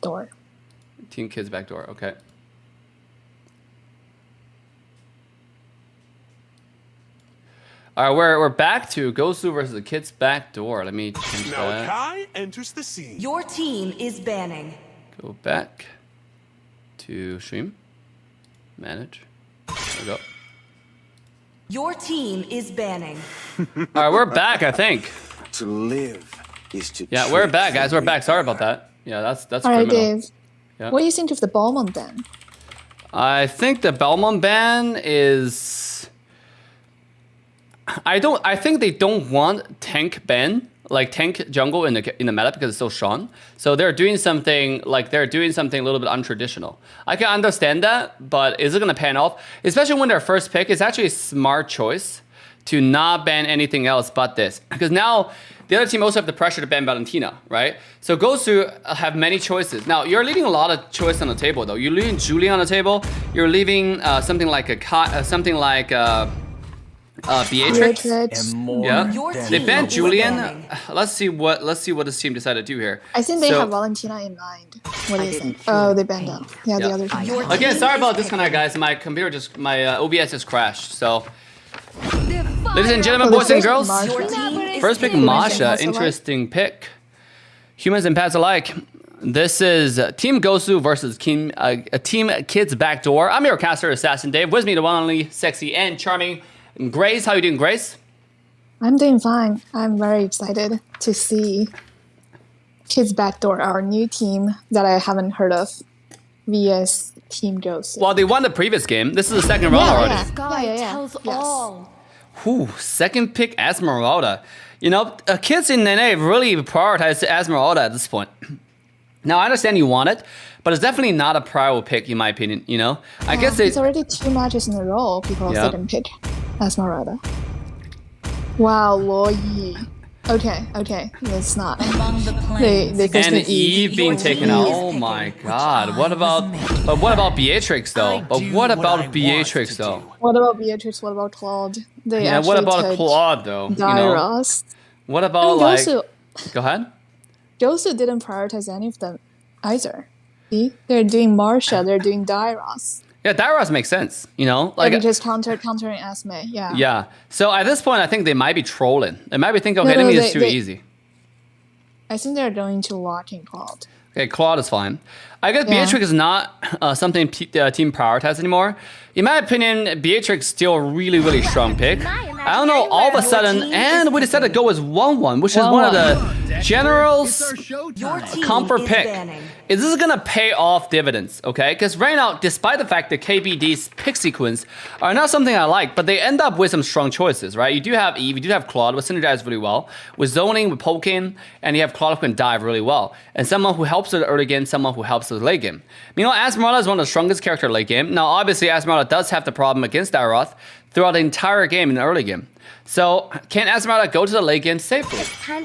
door. Team Kids backdoor. Okay. All right, we're back to Gosu versus the Kids backdoor. Let me change that. Kai enters the scene. Your team is banning. Go back to stream. Manage. There we go. Your team is banning. All right, we're back, I think. To live is to Yeah, we're back, guys. We're back. Sorry about that. Yeah, that's All right, criminal. Dave. Yeah. What do you think of the Belmont ban? I think the Belmont ban is. I think they don't want tank ban, like tank jungle in the meta because it's so strong. So they're doing something a little bit untraditional. I can understand that, but is it gonna pan off? Especially when their first pick is actually a smart choice to not ban anything else but this, because now the other team also have the pressure to ban Valentina, right? So Gosu have many choices. Now you're leaving a lot of choice on the table, though. You're leaving Julian on the table. You're leaving something like Beatrix. Yeah, they banned Julian. Let's see what this team decided to do here. I think they have Valentina in mind. What do you think? Oh, they banned out. Yeah, the other team. Again, sorry about this one, guys. My computer my OBS just crashed. So, ladies and gentlemen, boys and girls, first pick Masha. Interesting pick. Humans and pets alike. This is Team Gosu versus Team Kids backdoor. I'm your caster, Assassin Dave. With me, the one only sexy and charming Grace. How you doing, Grace? I'm doing fine. I'm very excited to see Kids Backdoor, our new team that I haven't heard of, vs Team Gosu. Well, they won the previous game. This is the second round already. Yeah. Yes. Whew, second pick Esmeralda. You know, kids in NA really prioritize Esmeralda at this point. Now, I understand you want it, but it's definitely not a prior pick, in my opinion, you know? I guess it's already 2 matches in a row people didn't pick Esmeralda. Wow, Luo Yi. Okay, it's not. They and Eve being taken out. Oh my god. What about Beatrix though? What about Beatrix? What about Claude? What about Claude though? Dairos. What about Gosu, go ahead. Gosu didn't prioritize any of them either. See? They're doing Marsha, they're doing Dairos. Yeah, Dairos makes sense, you know? Like just countering Esme, yeah. Yeah. So at this point, I think they might be trolling. They might be thinking, okay, enemy is too easy. I think they're going to lock in Claude. Okay, Claude is fine. I guess Beatrix is not something team prioritize anymore. In my opinion, Beatrix is still a really, really strong pick. I don't know, all of a sudden, and we decided to go with 1-1, which is one of the general's comfort pick. Is this gonna pay off dividends, okay? Because right now, despite the fact that KBD's pick sequence are not something I like, but they end up with some strong choices, right? You do have Eve, you do have Claude, which synergize really well. With zoning, with poking, and you have Claude who can dive really well. And someone who helps with the early game, someone who helps with the late game. You know, Esmeralda is one of the strongest characters late game. Now, obviously, Esmeralda does have the problem against Dairoth throughout the entire game in the early game. So, can Esmeralda go to the late game safely?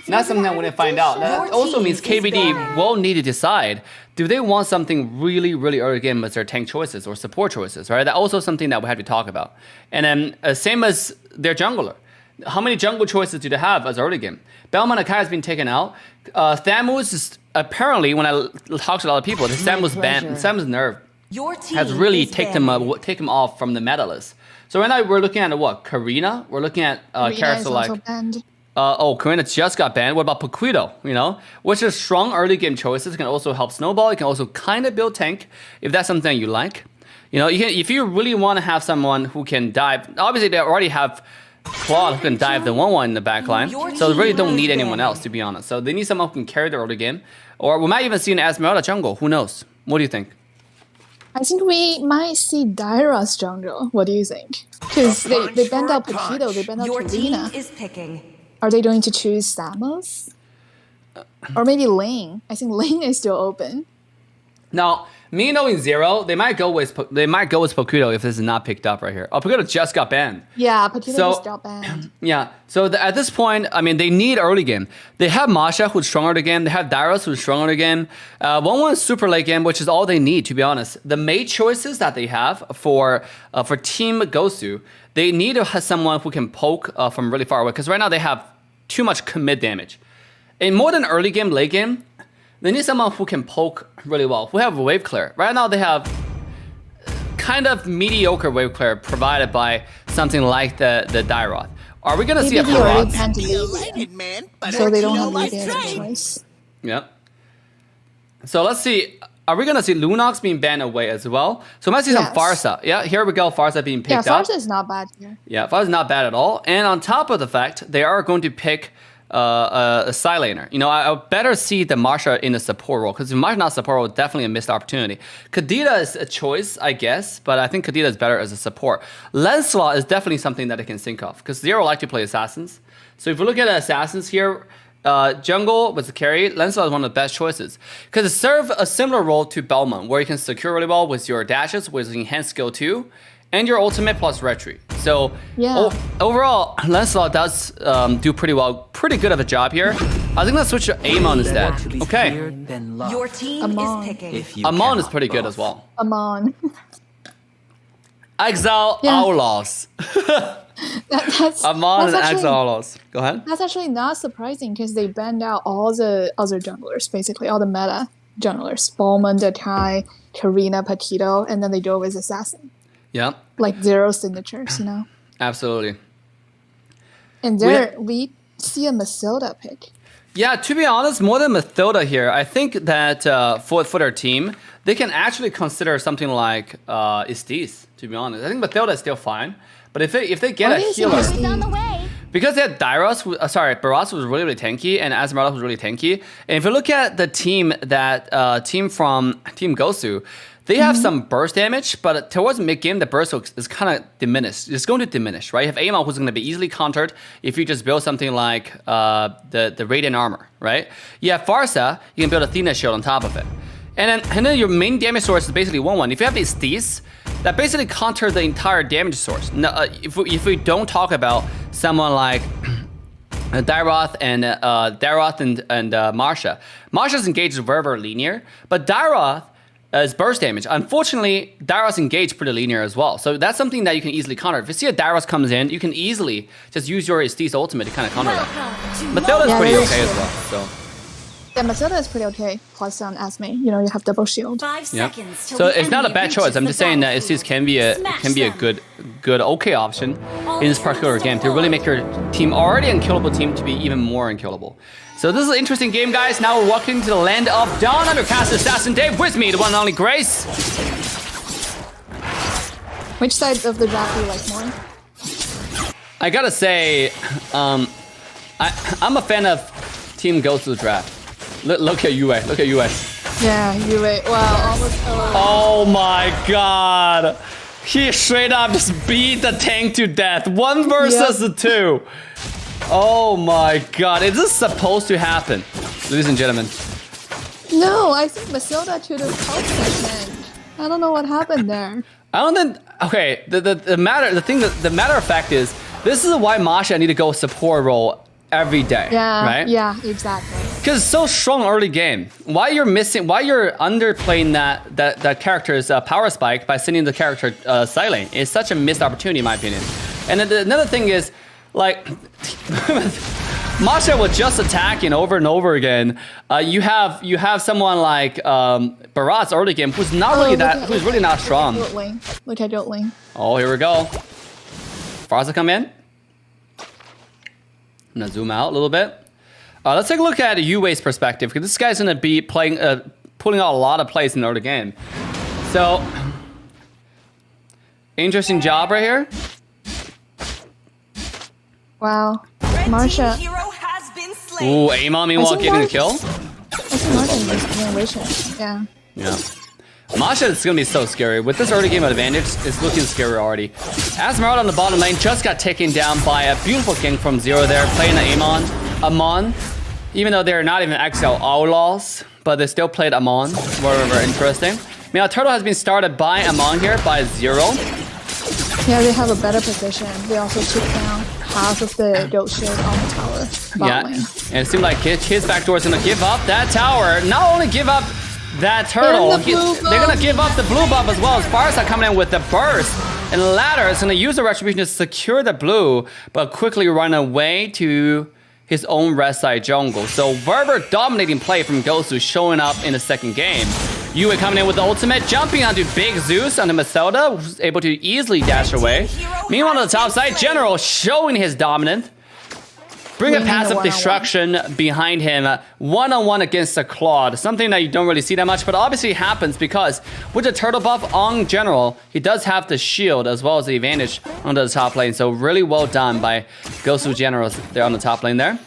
That's something that we're going to find out. That also means KBD will need to decide, do they want something really, really early game as their tank choices or support choices, right? That's also something that we have to talk about. And then, same as their jungler. How many jungle choices do they have as early game? Belmont Akai has been taken out. Thamus is, apparently, when I talk to a lot of people, Thamus banned, Thamus nerf has really taken him off from the meta list. So right now we're looking at what? Karina? We're looking at characters like Karina just got banned. What about Paquito? You know, which is strong early game choices. Can also help snowball. It can also kind of build tank if that's something you like. You know, you can, if you really want to have someone who can dive. Obviously, they already have Claude who can dive the 1-1 in the back line. So they really don't need anyone else, to be honest. So they need someone who can carry the early game. Or we might even see an Esmeralda jungle. Who knows? What do you think? I think we might see Dairos jungle. What do you think? Because they banned out Paquito, they banned out Karina. Are they going to choose Samus? Or maybe Lane? I think Lane is still open. Now, me knowing Zero, they might go with Paquito if this is not picked up right here. Oh, Paquito just got banned. Yeah, Paquito just got banned. Yeah, so at this point, I mean, they need early game. They have Masha, who's strong early game. They have Dairos, who's strong early game. 1-1 super late game, which is all they need, to be honest. The mate choices that they have for Team Gosu, they need to have someone who can poke from really far away, because right now they have too much commit damage. In more than early game, late game, They need someone who can poke really well, who have wave clear. Right now they have kind of mediocre wave clear provided by something like the Dairoth. Are we gonna see a Barats? So they don't have really a choice. Yep. So let's see. Are we gonna see Lunox being banned away as well? So we might see some Farsa. Yeah, here we go. Farsa being picked up. Yeah, Farsa is not bad here. Yeah, Farsa is not bad at all. And on top of the fact, they are going to pick a side laner. You know, I better see the Marsha in the support role, because if Marsha not support role, definitely a missed opportunity. Kadita is a choice, I guess, but I think Kadita is better as a support. Lancelot is definitely something that they can think of, because Zero like to play assassins. So if we look at assassins here, jungle was the carry. Lancelot is one of the best choices because it serves a similar role to Belmont, where you can secure really well with your dashes, with enhanced skill 2, and your ultimate plus retreat. So overall, Lancelot does do pretty well, pretty good of a job here. I think let's switch to Amon instead. Okay. Your team is picking. Amon is pretty good as well. Amon. Exile Outlaws. Amon and Exile Outlaws. Go ahead. That's actually not surprising because they banned out all the other junglers, basically all the meta junglers. Bowman, Datai, Karina, Petito, and then they go with Assassin. Yeah. Like zero signatures, you know? Absolutely. And there we see a Mathilda pick. Yeah, to be honest, more than Mathilda here, I think that for their team, they can actually consider something like Estes, to be honest. I think Mathilda is still fine. But if they get a healer, because they had Barats was really, really tanky, and Esmeralda was really tanky. And if you look at the team team from Team Gosu, they have some burst damage, but towards mid-game, the burst is kind of diminished. It's going to diminish, right? You have Amon, who's going to be easily countered if you just build something like the Radiant Armor, right? You have Farsa, you can build a Athena Shield on top of it. And then your main damage source is basically 1/1. If you have these Estes, that basically counter the entire damage source. Now, if we don't talk about someone like Dairoth and Marsha. Marsha's engaged is very, very linear, but Dairoth is burst damage. Unfortunately, Dairoth's engaged pretty linear as well. So that's something that you can easily counter. If you see a Dairoth comes in, you can easily just use your Estes ultimate to kind of counter that. Mathilda's pretty okay as well. So. Yeah, Mathilda is pretty okay. Plus Esme, you know, you have double shield. 5 seconds. So it's not a bad choice. I'm just saying that Estes can be a good okay option in this particular game to really make your team already unkillable team to be even more unkillable. So this is an interesting game, guys. Now we're walking to the land of Dawn under Cast Assassin Dave with me, the one and only Grace. Which side of the draft do you like more? I gotta say, I'm a fan of Team Gosu draft. Look at UA. Look at UA. Yeah, UA. Wow, almost. Oh my god. He straight up just beat the tank to death. 1 versus 2. Oh my god. Is this supposed to happen? Ladies and gentlemen. No, I think Mathilda to the tank. I don't know what happened there. I don't think. Okay, the matter of fact is, this is why Masha need to go support role every day. Yeah. Right? Yeah, exactly. Because it's so strong early game. Why you're underplaying that character's power spike by sending the character silent is such a missed opportunity in my opinion. And then another thing is, like, Masha was just attacking over and over again. You have someone like Barats early game who's not who's really not strong. Look at Jotling. Oh, here we go. Farsa come in. I'm gonna zoom out a little bit. Let's take a look at UA's perspective, because this guy's gonna be pulling out a lot of plays in the early game. So, interesting job right here. Wow, Marsha. Ooh, Amon meanwhile getting the kill. I think Marsha is getting wishes. Yeah. Yeah. Masha is going to be so scary. With this early game advantage, it's looking scary already. Esmeralda on the bottom lane just got taken down by a beautiful gank from Zero there, playing the Amon. Even though they're not even XL Outlaws, but they still played Amon. Very, very interesting. Meanwhile, Turtle has been started by Amon here, by Zero. Yeah, they have a better position. They also took down half of the goat shield on the tower. Yeah, and it seemed like his backdoor is going to give up that tower. Not only give up that turtle, they're going to give up the blue buff as well. As Farsa coming in with the burst. And Ladder is going to use the retribution to secure the blue, but quickly run away to his own red side jungle. So very dominating play from Gosu showing up in the second game. Yue coming in with the ultimate, jumping onto Big Zeus onto Mathilda, who's able to easily dash away. Meanwhile, on the top side, General showing his dominance. Bring a passive destruction behind him, one-on-one against the Claude. Something that you don't really see that much, but obviously happens because with the turtle buff on General, he does have the shield as well as the advantage onto the top lane. So really well done by Gosu Generals there on the top lane there.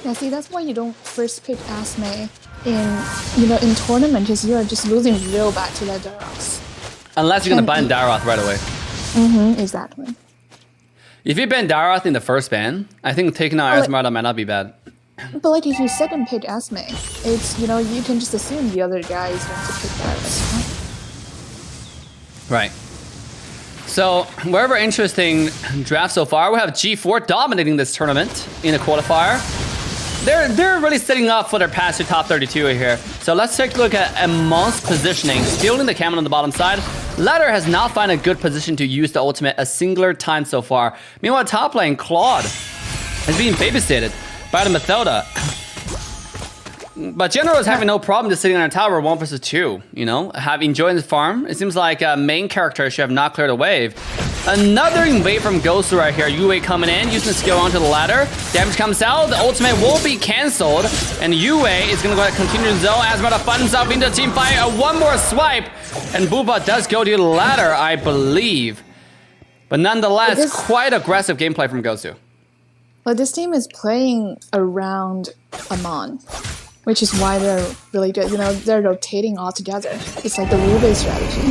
Yeah, see, that's why you don't first pick Asmei in tournament, because you are just losing real bad to that Daros. Unless you're gonna ban Daroth right away. Exactly. If you ban Daroth in the first ban, I think taking out Esmeralda might not be bad. But like if you second pick Asmei, it's you can just assume the other guy is going to pick Daroth. Right. So, wherever interesting draft so far, we have G4 dominating this tournament in the qualifier. They're really setting up for their pass to top 32 here. So let's take a look at Amon's positioning, stealing the camel on the bottom side. Ladder has not found a good position to use the ultimate a singular time so far. Meanwhile, top lane, Claude is being babysitted by the Mathilda. But General is having no problem just sitting on a tower 1 versus 2, enjoying the farm. It seems like main character should have not cleared a wave. Another wave from Gosu right here. Yue coming in, using the skill onto the ladder. Damage comes out, the ultimate will be cancelled. And Yue is going to go ahead and continue the zone. Asmeralda finds himself into the team fight. One more swipe. And Booba does go to the ladder, I believe. But nonetheless, quite aggressive gameplay from Gosu. But this team is playing around Amon, which is why they're really good. They're rotating all together. It's like the Wu-Bei strategy.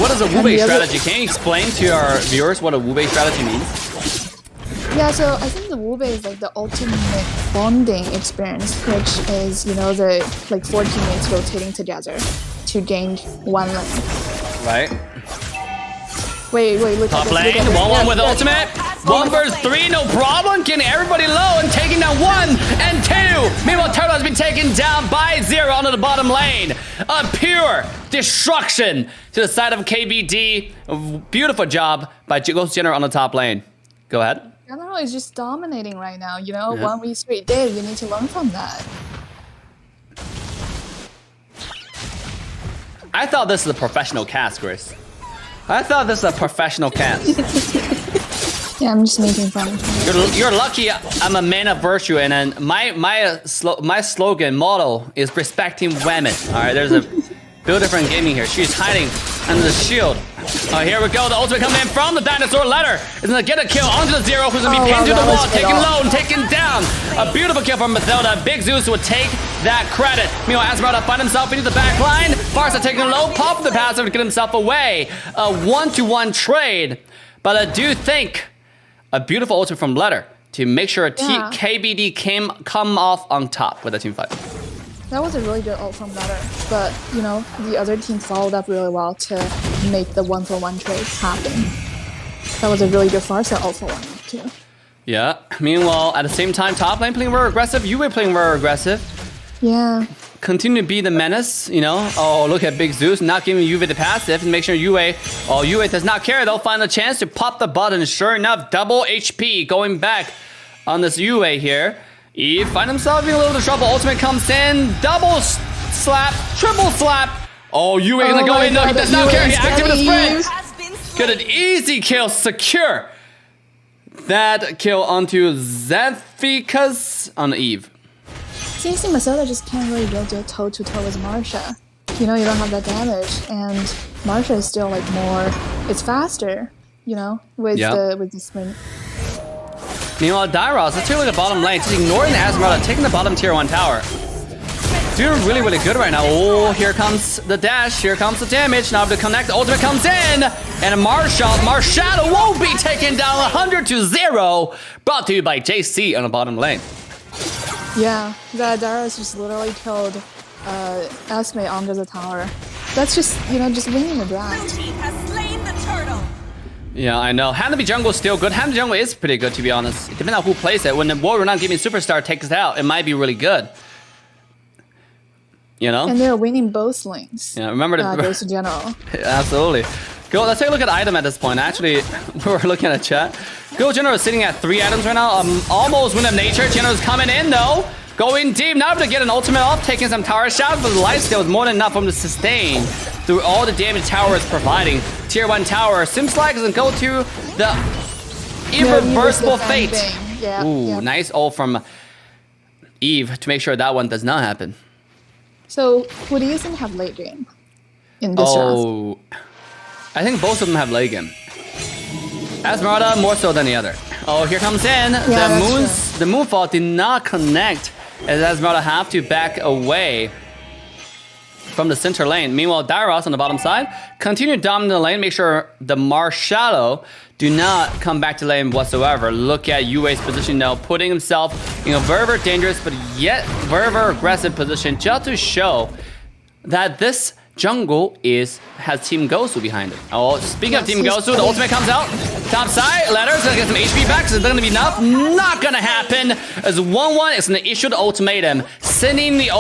What is a Wu-Bei strategy? Can you explain to our viewers what a Wu-Bei strategy means? Yeah, so I think the Wu-Bei is like the ultimate bonding experience, which is, the 4 teammates rotating together to gain one lane. Right. Wait, look top at this. lane, 1-1 with ultimate. 1 versus 3, no problem. Getting everybody low and taking down 1 and 2. Meanwhile, Turtle has been taken down by 0 onto the bottom lane. A pure destruction to the side of KBD. Beautiful job by Ghost Jenner on the top lane. Go ahead. General is just dominating right now. 1 week straight day. You need to learn from that. I thought this was a professional cast, Grace. I thought this was a professional cast. Yeah, I'm just making fun. You're lucky I'm a man of virtue, and then my slogan motto is respecting women. All right, there's a builder from gaming here. She's hiding under the shield. Here we go. The ultimate coming in from the dinosaur ladder. Is gonna get a kill onto the 0, who's gonna be pinned to the wall, taken low and taken down. A beautiful kill from Mathilda. Big Zeus would take that credit. Meanwhile, Esmeralda find himself into the back line. Farsa taking low, pop the passive to get himself away. A 1-to-1 trade. But I do think a beautiful ultimate from Letter to make sure KBD come off on top with the team fight. That was a really good ult from Letter, but the other team followed up really well to make the 1-for-1 trade happen. That was a really good Farsa ult for 1 too. Yeah. Meanwhile, at the same time, top lane playing very aggressive. Yue playing very aggressive. Yeah. Continue to be the menace, Oh, look at Big Zeus not giving Yue the passive and make sure Yue does not care. They'll find a chance to pop the button. Sure enough, double HP going back on this Yue here. Eve find himself in a little bit of trouble. Ultimate comes in, double slap, triple slap. Oh, Yue gonna go in. No, he does not care. He activated the sprint. Get an easy kill, secure that kill onto Zephycus on Eve. See, Mathilda just can't really go toe-to-toe with Marsha. You don't have that damage, and Marsha is still it's faster, with the sprint. Meanwhile, Dairos, let's take a look at bottom lane. Just ignoring the Esmeralda, taking the bottom tier 1 tower. Doing really, really good right now. Oh, here comes the dash. Here comes the damage. Now to connect, the ultimate comes in. And Marshall won't be taken down 100-0. Brought to you by JC on the bottom lane. Yeah, the Dairos just literally killed Esme under the tower. That's just, just winning the draft. Blue team has slain the turtle. Yeah, I know. Hanabi jungle is still good. Hanabi jungle is pretty good, to be honest. It depends on who plays it. When the Warrior Not Gaming Superstar takes it out, it might be really good. And they're winning both lanes. Yeah, remember the Gosu General. Absolutely. Go. Let's take a look at item at this point. Actually, we're looking at the chat. Go General is sitting at 3 items right now. Almost Wind of Nature. General's coming in though. Going deep, not able to get an ultimate off, taking some tower shots, but the lifesteal is more than enough for him to sustain through all the damage tower is providing. Tier 1 tower seems like it's gonna go to the irreversible fate. Yeah, ooh, nice ult from Eve to make sure that one does not happen. So who do you think have late game in this round? I think both of them have late game. Esmeralda more so than the other. Oh, here comes in. The Moonfall did not connect as Esmeralda have to back away from the center lane. Meanwhile, Dairos on the bottom side continue dominating the lane. Make sure the Marshallow do not come back to lane whatsoever. Look at Yue's position now, putting himself in a very dangerous but yet very aggressive position just to show that this jungle has Team Gosu behind it. Oh, speaking of Team Gosu, the ultimate comes out. Top side, Ladder's gonna get some HP back. Is it gonna be enough? Not gonna happen. As 1-1 is gonna issue the ultimatum. Sending the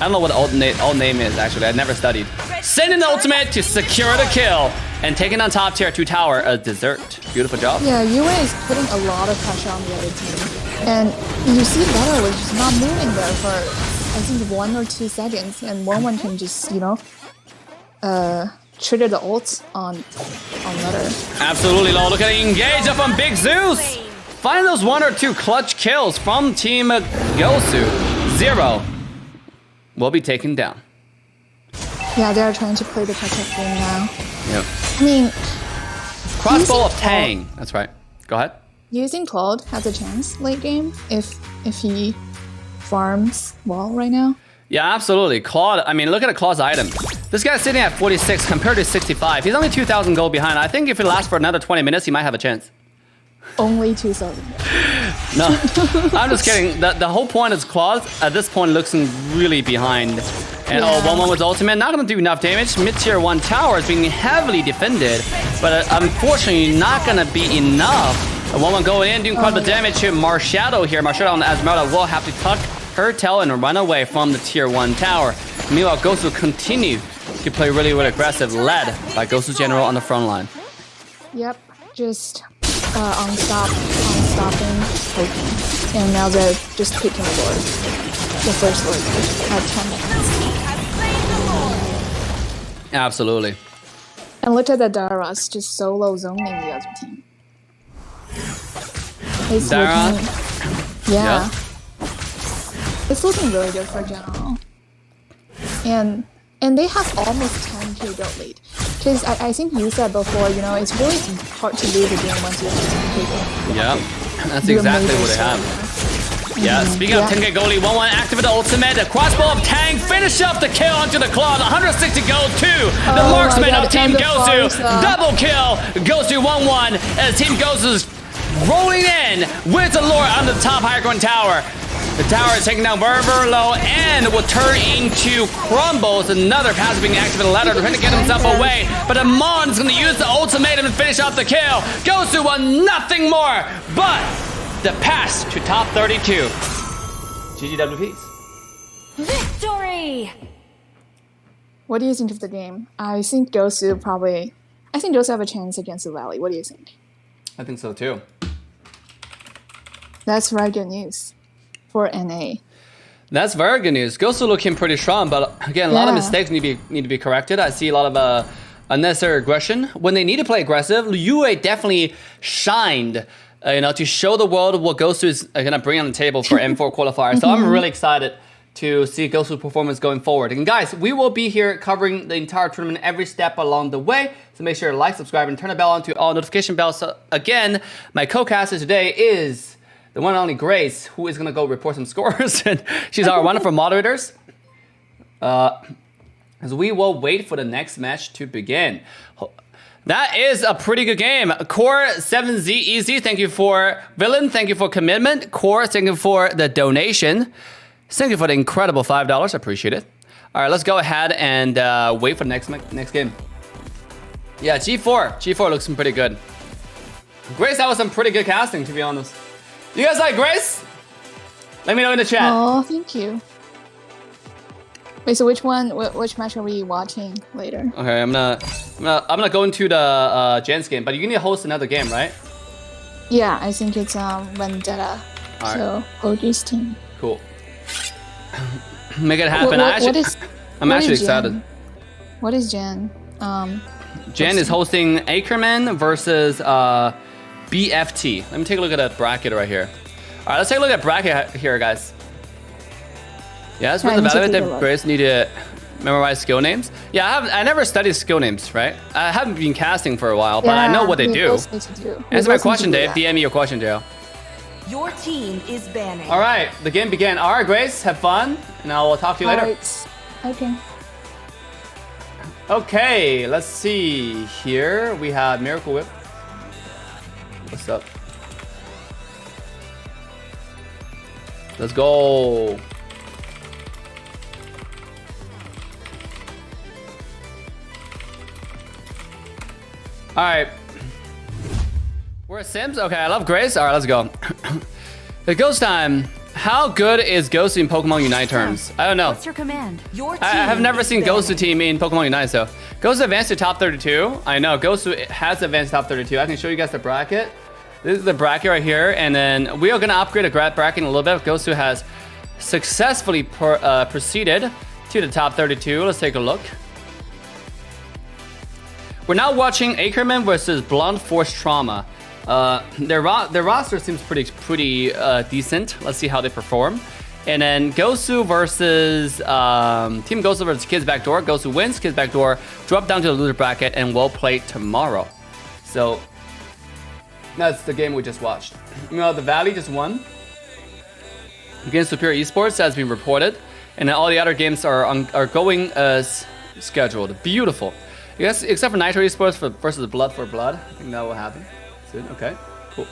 I don't know what the ult name is actually. I never studied. Sending the ultimate to secure the kill and taking on top tier 2 tower as dessert. Beautiful job. Yeah, Yue is putting a lot of pressure on the other team. And you see Ladder was just not moving there for I think 1 or 2 seconds, and 1-1 can just, you know, trigger the ult on Ladder. Absolutely, low. Look at the engage up on Big Zeus. Find those 1 or 2 clutch kills from Team Gosu. 0 will be taken down. Yeah, they are trying to play the catch-up game now. Yep. I mean, crossbow of Tang. That's right. Go ahead. Using Claude has a chance late game if he farms well right now. Yeah, absolutely. Claude, I mean, look at Claude's item. This guy's sitting at 46 compared to 65. He's only 2,000 gold behind. I think if it lasts for another 20 minutes, he might have a chance. Only 2,000. No, I'm just kidding. The whole point is Claude at this point looks really behind. And yeah. 1-1 with ultimate, not going to do enough damage. Mid-tier 1 tower is being heavily defended, but unfortunately not going to be enough. 1-1 going in, doing quite a bit of damage to Marshadow here. Marshadow and Esmeralda will have to tuck her tail and run away from the tier 1 tower. Meanwhile, Gosu will continue to play really aggressive, led by Gosu's general on the front line. Yep, just unstopping, taking. And now they're just taking the Lord. The first Lord at 10 minutes. Absolutely. And look at the Dairos just solo zoning the other team. It's looking, yeah. It's looking really good for General. And they have almost 10k gold lead. Because I think you said before, you know, it's really hard to lose a game once you have 10k gold. Yeah, that's exactly what they have. Yeah, speaking of 10k gold lead, 1-1 activate the ultimate. The crossbow of Tang finish up the kill onto the Claude. 160 gold to the marksman of Team Gosu. Double kill goes to 1-1 as Team Gosu's rolling in with the Lord on the top Ackerman tower. The tower is taken down very low and will turn into crumbles. Another pass being activated. Ladder trying to get himself away, but Amon is going to use the ultimatum and finish off the kill. Gosu want nothing more but the pass to top 32. GGWPs. Victory! What do you think of the game? I think Gosu have a chance against the Valley. What do you think? I think so too. That's very good news for NA. That's very good news. Gosu looking pretty strong, but again, a lot of mistakes need to be corrected. I see a lot of unnecessary aggression. When they need to play aggressive, Yue definitely shined, to show the world what Gosu is gonna bring on the table for M4 qualifier. So I'm really excited to see Gosu's performance going forward. And guys, we will be here covering the entire tournament every step along the way. So make sure to like, subscribe, and turn the bell on to all notification bells. So again, my co-caster today is the one and only Grace, who is gonna go report some scores. And she's our wonderful moderators. As we will wait for the next match to begin. That is a pretty good game. Core 7Z Easy, thank you for Villain, thank you for commitment. Core, thank you for the donation. Thank you for the incredible $5, appreciate it. All right, let's go ahead and wait for the next game. Yeah, G4 looks pretty good. Grace, that was some pretty good casting, to be honest. You guys like Grace? Let me know in the chat. Oh, thank you. Wait, so which one? Which match are we watching later? Okay, I'm gonna go into the Jen's game, but you need to host another game, right? Yeah, I think it's Vendetta. All right. So OG's team. Cool. Make it happen. I'm actually excited. What is Jen? Jen is hosting Ackerman versus BFT. Let me take a look at that bracket right here. All right, let's take a look at bracket here, guys. Yeah, that's really valid that Grace need to memorize skill names. Yeah, I never studied skill names, right? I haven't been casting for a while, but I know what they do. Answer my question, Dave. DM me your question, Dale. Your team is banning. All right, the game began. All right, Grace, have fun, and I will talk to you later. Right. Okay. Okay, let's see. Here we have Miracle Whip. What's up? Let's go. All right. We're at Sims? Okay, I love Grace. All right, let's go. The ghost time. How good is Gosu in Pokemon Unite terms? I don't know. What's your command? I have never seen Gosu team in Pokemon Unite, so. Gosu advanced to top 32. I know, Gosu has advanced top 32. I can show you guys the bracket. This is the bracket right here, and then we are gonna upgrade a bracket in a little bit. Gosu has successfully proceeded to the top 32. Let's take a look. We're now watching Ackerman versus Blunt Force Trauma. Their roster seems pretty decent. Let's see how they perform. And then Gosu versus Team Gosu versus Kids Backdoor. Gosu wins. Kids Backdoor drop down to the loser bracket and will play tomorrow. So that's the game we just watched. You know, the Valley just won against Superior Esports, as been reported, and then all the other games are going as scheduled. Beautiful. Yes, except for Nitro Esports versus Blood for Blood. I think that will happen soon. Okay, cool.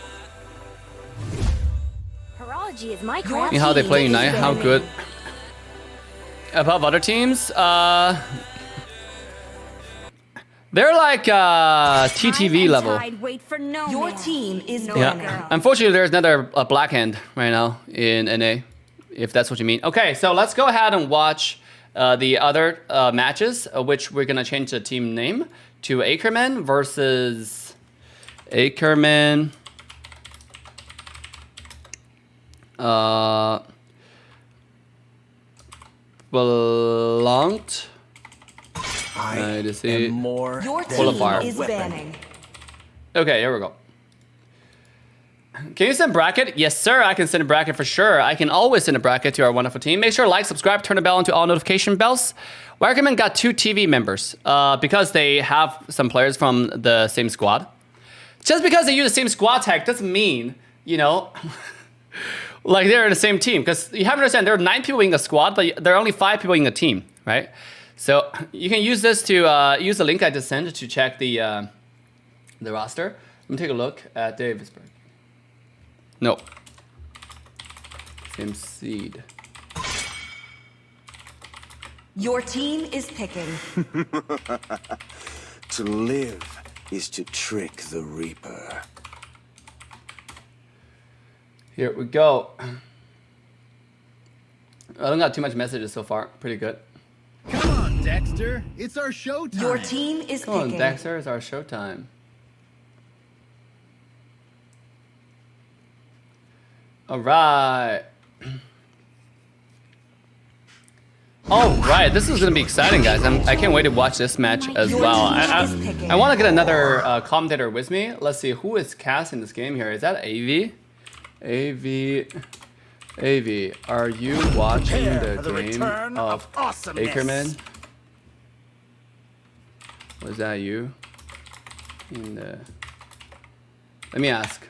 Horology is my craft. You know how they play Unite? How good? Above other teams? They're like TTV level. Your team is yeah. Unfortunately, there's another Black Hand right now in NA, if that's what you mean. Okay, so let's go ahead and watch the other matches, which we're gonna change the team name to Ackerman versus Ackerman. Belonged. I to see. am more Your team Qualifier. is banning. Okay, here we go. Can you send bracket? Yes, sir. I can send a bracket for sure. I can always send a bracket to our wonderful team. Make sure to like, subscribe, turn the bell onto all notification bells. Ackerman got 2 TV members because they have some players from the same squad. Just because they use the same squad tag doesn't mean, you know, like they're in the same team. Because you have to understand, there are 9 people in a squad, but there are only 5 people in a team, right? So you can use this to use the link I just sent to check the roster. Let me take a look at Davisburg. No. Same seed. Your team is picking. To live is to trick the Reaper. Here we go. I don't got too much messages so far. Pretty good. Come on, Dexter. It's our show time. Your team is Come picking. on, Dexter. It's our showtime. All right. All right, this is gonna be exciting, guys. I can't wait to watch this match as well. I want to get another commentator with me. Let's see who is casting this game here. Is that AV? AV, are you watching the game of Ackerman? Was that you? Let me ask.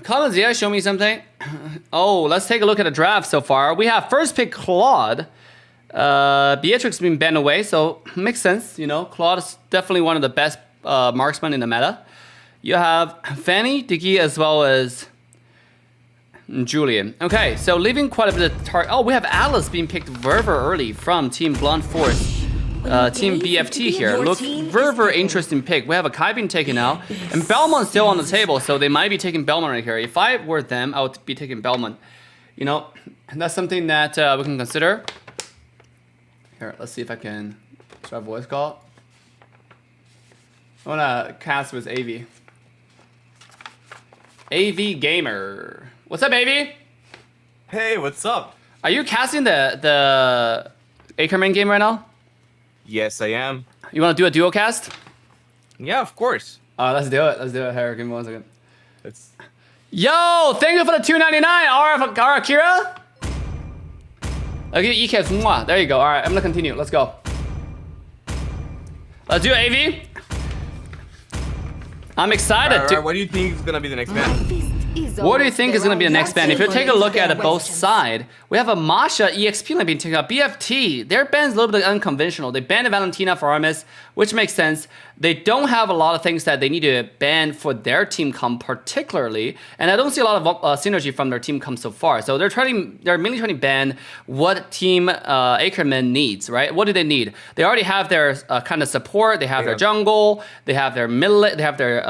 Colin, show me something. Oh, let's take a look at the draft so far. We have first pick Claude. Beatrix been banned away, so makes sense. You know, Claude is definitely one of the best marksmen in the meta. You have Fanny, Diggy, as well as Julian. Okay, so leaving quite a bit of target. Oh, we have Alice being picked very early from Team Blunt Force. Team BFT here. Look, very interesting pick. We have a Kai being taken out, and Belmont's still on the table, so they might be taking Belmont right here. If I were them, I would be taking Belmont. You know, that's something that we can consider. Here, let's see if I can try a voice call. I wanna cast with AV. AV Gamer. What's up, AV? Hey, what's up? Are you casting the Ackerman game right now? Yes, I am. You wanna do a duo cast? Yeah, of course. Let's do it. Let's do it. Here, give me 1 second. It's Yo, thank you for the $2.99, R Akira. Okay, EKS, mwah. There you go. All right, I'm gonna continue. Let's go. Let's do AV. I'm excited. Alright, what do you think is gonna be the next man? What do you think is going to be the next band? If you take a look at both sides, we have a Masha EXP line being taken out. BFT, their band's a little bit unconventional. They banned Valentina for Armis, which makes sense. They don't have a lot of things that they need to ban for their team comp particularly, and I don't see a lot of synergy from their team comp so far. So they're mainly trying to ban what team Ackerman needs, right? What do they need? They already have their kind of support. They have their jungle. They have their middle. They have their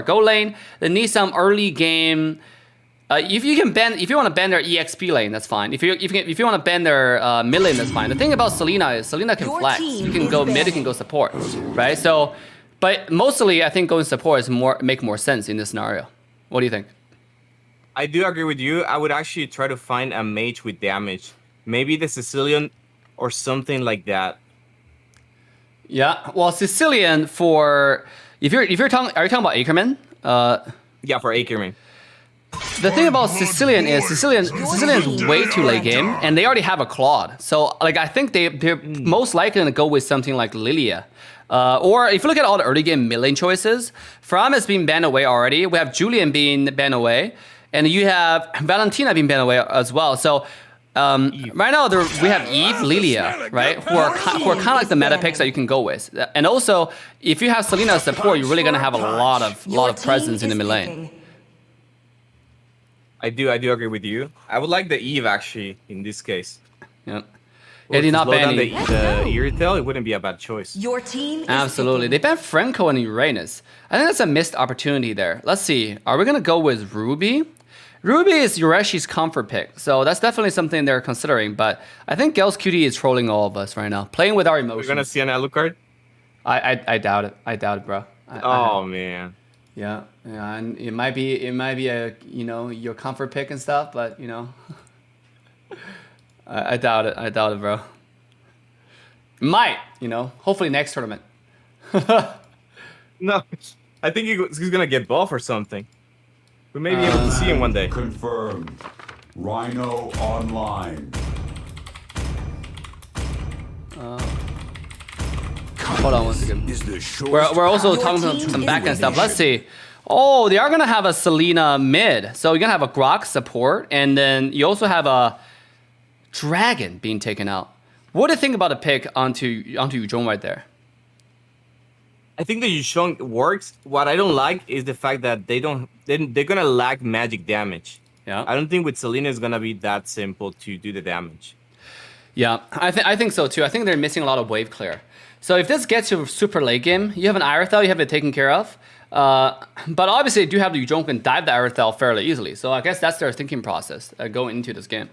go lane. They need some early game. If you want to ban their EXP lane, that's fine. If you want to ban their mid lane, that's fine. The thing about Selena is Selena can flex. You can go mid, you can go support, right? So, but mostly I think going support is make more sense in this scenario. What do you think? I do agree with you. I would actually try to find a mage with damage, maybe the Sicilian or something like that. Yeah, well, Sicilian for if you're talking, are you talking about Ackerman? Yeah, for Ackerman. The thing about Sicilian is Sicilian's way too late game, and they already have a Claude. So like I think they're most likely gonna go with something like Lilia. Or if you look at all the early game mid lane choices, Fram is being banned away already. We have Julian being banned away, and you have Valentina being banned away as well. So right now we have Eve, Lilia, right, who are kind of like the meta picks that you can go with. And also, if you have Selena as support, you're really gonna have a lot of presence in the mid lane. I do agree with you. I would like the Eve actually in this case. Yeah. Well, They're not banning the Irithel, it wouldn't be a bad choice. Your team is Absolutely. They banned Franco and Uranus. I think that's a missed opportunity there. Let's see. Are we gonna go with Ruby? Ruby is Yureshi's comfort pick, so that's definitely something they're considering. But I think Gels QT is trolling all of us right now, playing with our emotions. We're gonna see an Alucard? I doubt it. I doubt it, bro. Man. Yeah, and it might be a your comfort pick and stuff, but I doubt it, bro. Might, hopefully next tournament. No, I think he's gonna get buff or something. We may be able to see him one day. Confirmed. Rhino online. Hold on 1 second. We're also talking some backend stuff. Let's see. Oh, they are gonna have a Selena mid. So you're gonna have a Grok support, and then you also have a Dragon being taken out. What do you think about the pick onto Yuzhong right there? I think the Yuzhong works. What I don't like is the fact that they're gonna lack magic damage. Yeah. I don't think with Selena it's gonna be that simple to do the damage. Yeah, I think so too. I think they're missing a lot of wave clear. So if this gets to a super late game, you have an Irithel, you have it taken care of. But obviously, you do have the Yuzhong can dive the Irithel fairly easily. So I guess that's their thinking process going into this game.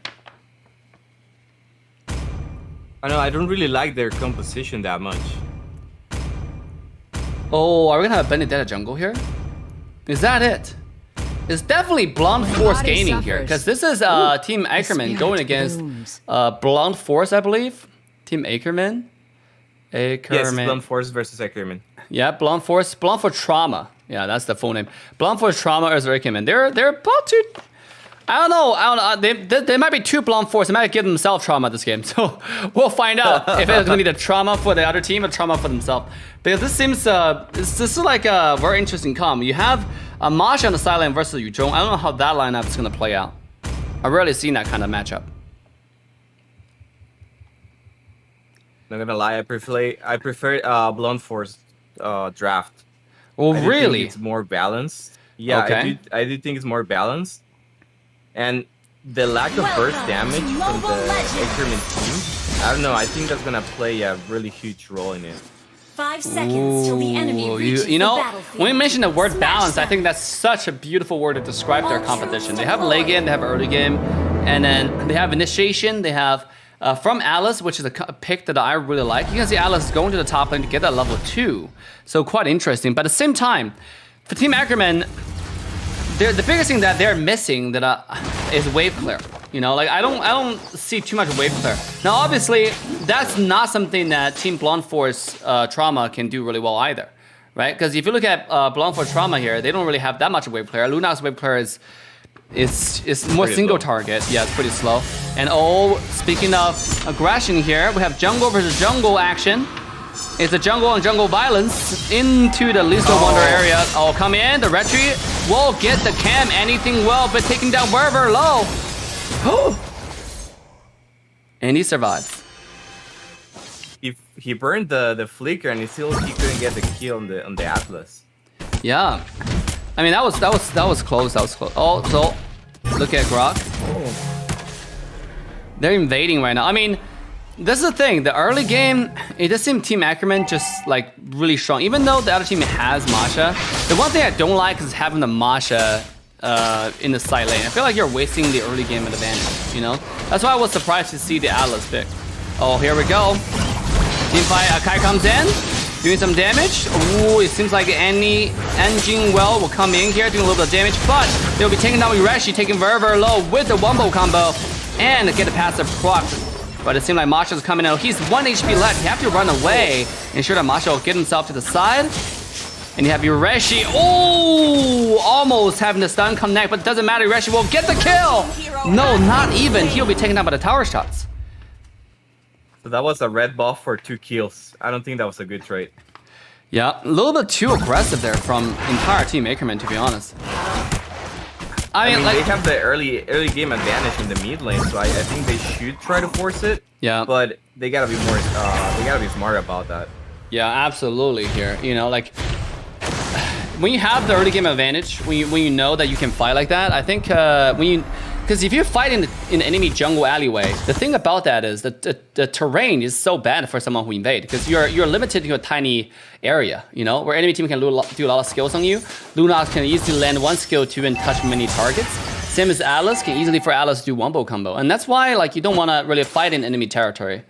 I know, I don't really like their composition that much. Oh, are we gonna have a Benedetta jungle here? Is that it? It's definitely Blonde Force Gaming here, because this is Team Ackerman going against Blonde Force, I believe. Team Ackerman. Yes, Blonde Force versus Ackerman. Yeah, Blonde Force Trauma. Yeah, that's the full name. Blonde Force Trauma versus Ackerman. They're about to. I don't know. They might be two Blonde Force. They might give themselves trauma this game. So we'll find out if it's gonna be the trauma for the other team or trauma for themselves. Because this seems this is like a very interesting comp. You have a Masha on the sideline versus Yuzhong. I don't know how that lineup is gonna play out. I've rarely seen that kind of matchup. Not gonna lie, I prefer Blonde Force draft. Well, I really? Think it's more balanced. Yeah, Okay. I do think it's more balanced. And the lack of burst damage from the Ackerman team, I don't know, I think that's gonna play a really huge role in it. 5 seconds till the enemy reaches you know, the battlefield. when we mention the word Smash balance, I them. think that's such a beautiful word to describe their competition. They have late game, they have early game, and then they have initiation, they have from Alice, which is a pick that I really like. You can see Alice going to the top lane to get that level 2. So quite interesting. But at the same time, for Team Ackerman, the biggest thing that they're missing that is wave clear. You know, like I don't see too much wave clear. Now, obviously, that's not something that Team Blunt Force Trauma can do really well either, right? Because if you look at Blunt Force Trauma here, they don't really have that much wave clear. Lunox wave clear is more single target. Yeah, it's pretty slow. And speaking of aggression here, we have jungle versus jungle action. It's a jungle on jungle violence into the Lethal Wonder area. Oh, come in, the retreat will get the cam. Anything well, but taking down wherever low. And he survives. He burned the flicker and he couldn't get the kill on the Atlas. Yeah, I mean that was close. That was close. Oh, so look at Grok. They're invading right now. I mean, this is the thing. The early game, it does seem Team Ackerman just like really strong. Even though the other team has Masha, the one thing I don't like is having the Masha in the side lane. I feel like you're wasting the early game advantage, you know? That's why I was surprised to see the Atlas pick. Oh, here we go. Team fight, Kai comes in, doing some damage. Ooh, it seems like any engine will come in here, doing a little bit of damage, but they'll be taking down Irashi, taking very low with the Wumbo combo, and get a passive proc. But it seems like Masha's coming out. He's 1 HP left. You have to run away, ensure that Masha will get himself to the side. And you have Urashi. Oh, almost having the stun connect, but it doesn't matter. Urashi will get the kill. No, not even. He'll be taken down by the tower shots. So that was a red buff for 2 kills. I don't think that was a good trade. Yeah, a little bit too aggressive there from entire Team Ackerman, to be honest. I mean, like, they have the early game advantage in the mid lane, so I think they should try to force it. Yeah. But they gotta be more. They gotta be smart about that. Yeah, absolutely. Here, you know, like when you have the early game advantage, when you know that you can fight like that, I think because if you fight in the enemy jungle alleyway, the thing about that is that the terrain is so bad for someone who invade because you're limited to a tiny area, you know, where enemy team can do a lot of skills on you. Lunox can easily land 1 skill 2 and touch many targets. Same as Alice can easily for Alice do Wumbo combo, and that's why like you don't want to really fight in enemy territory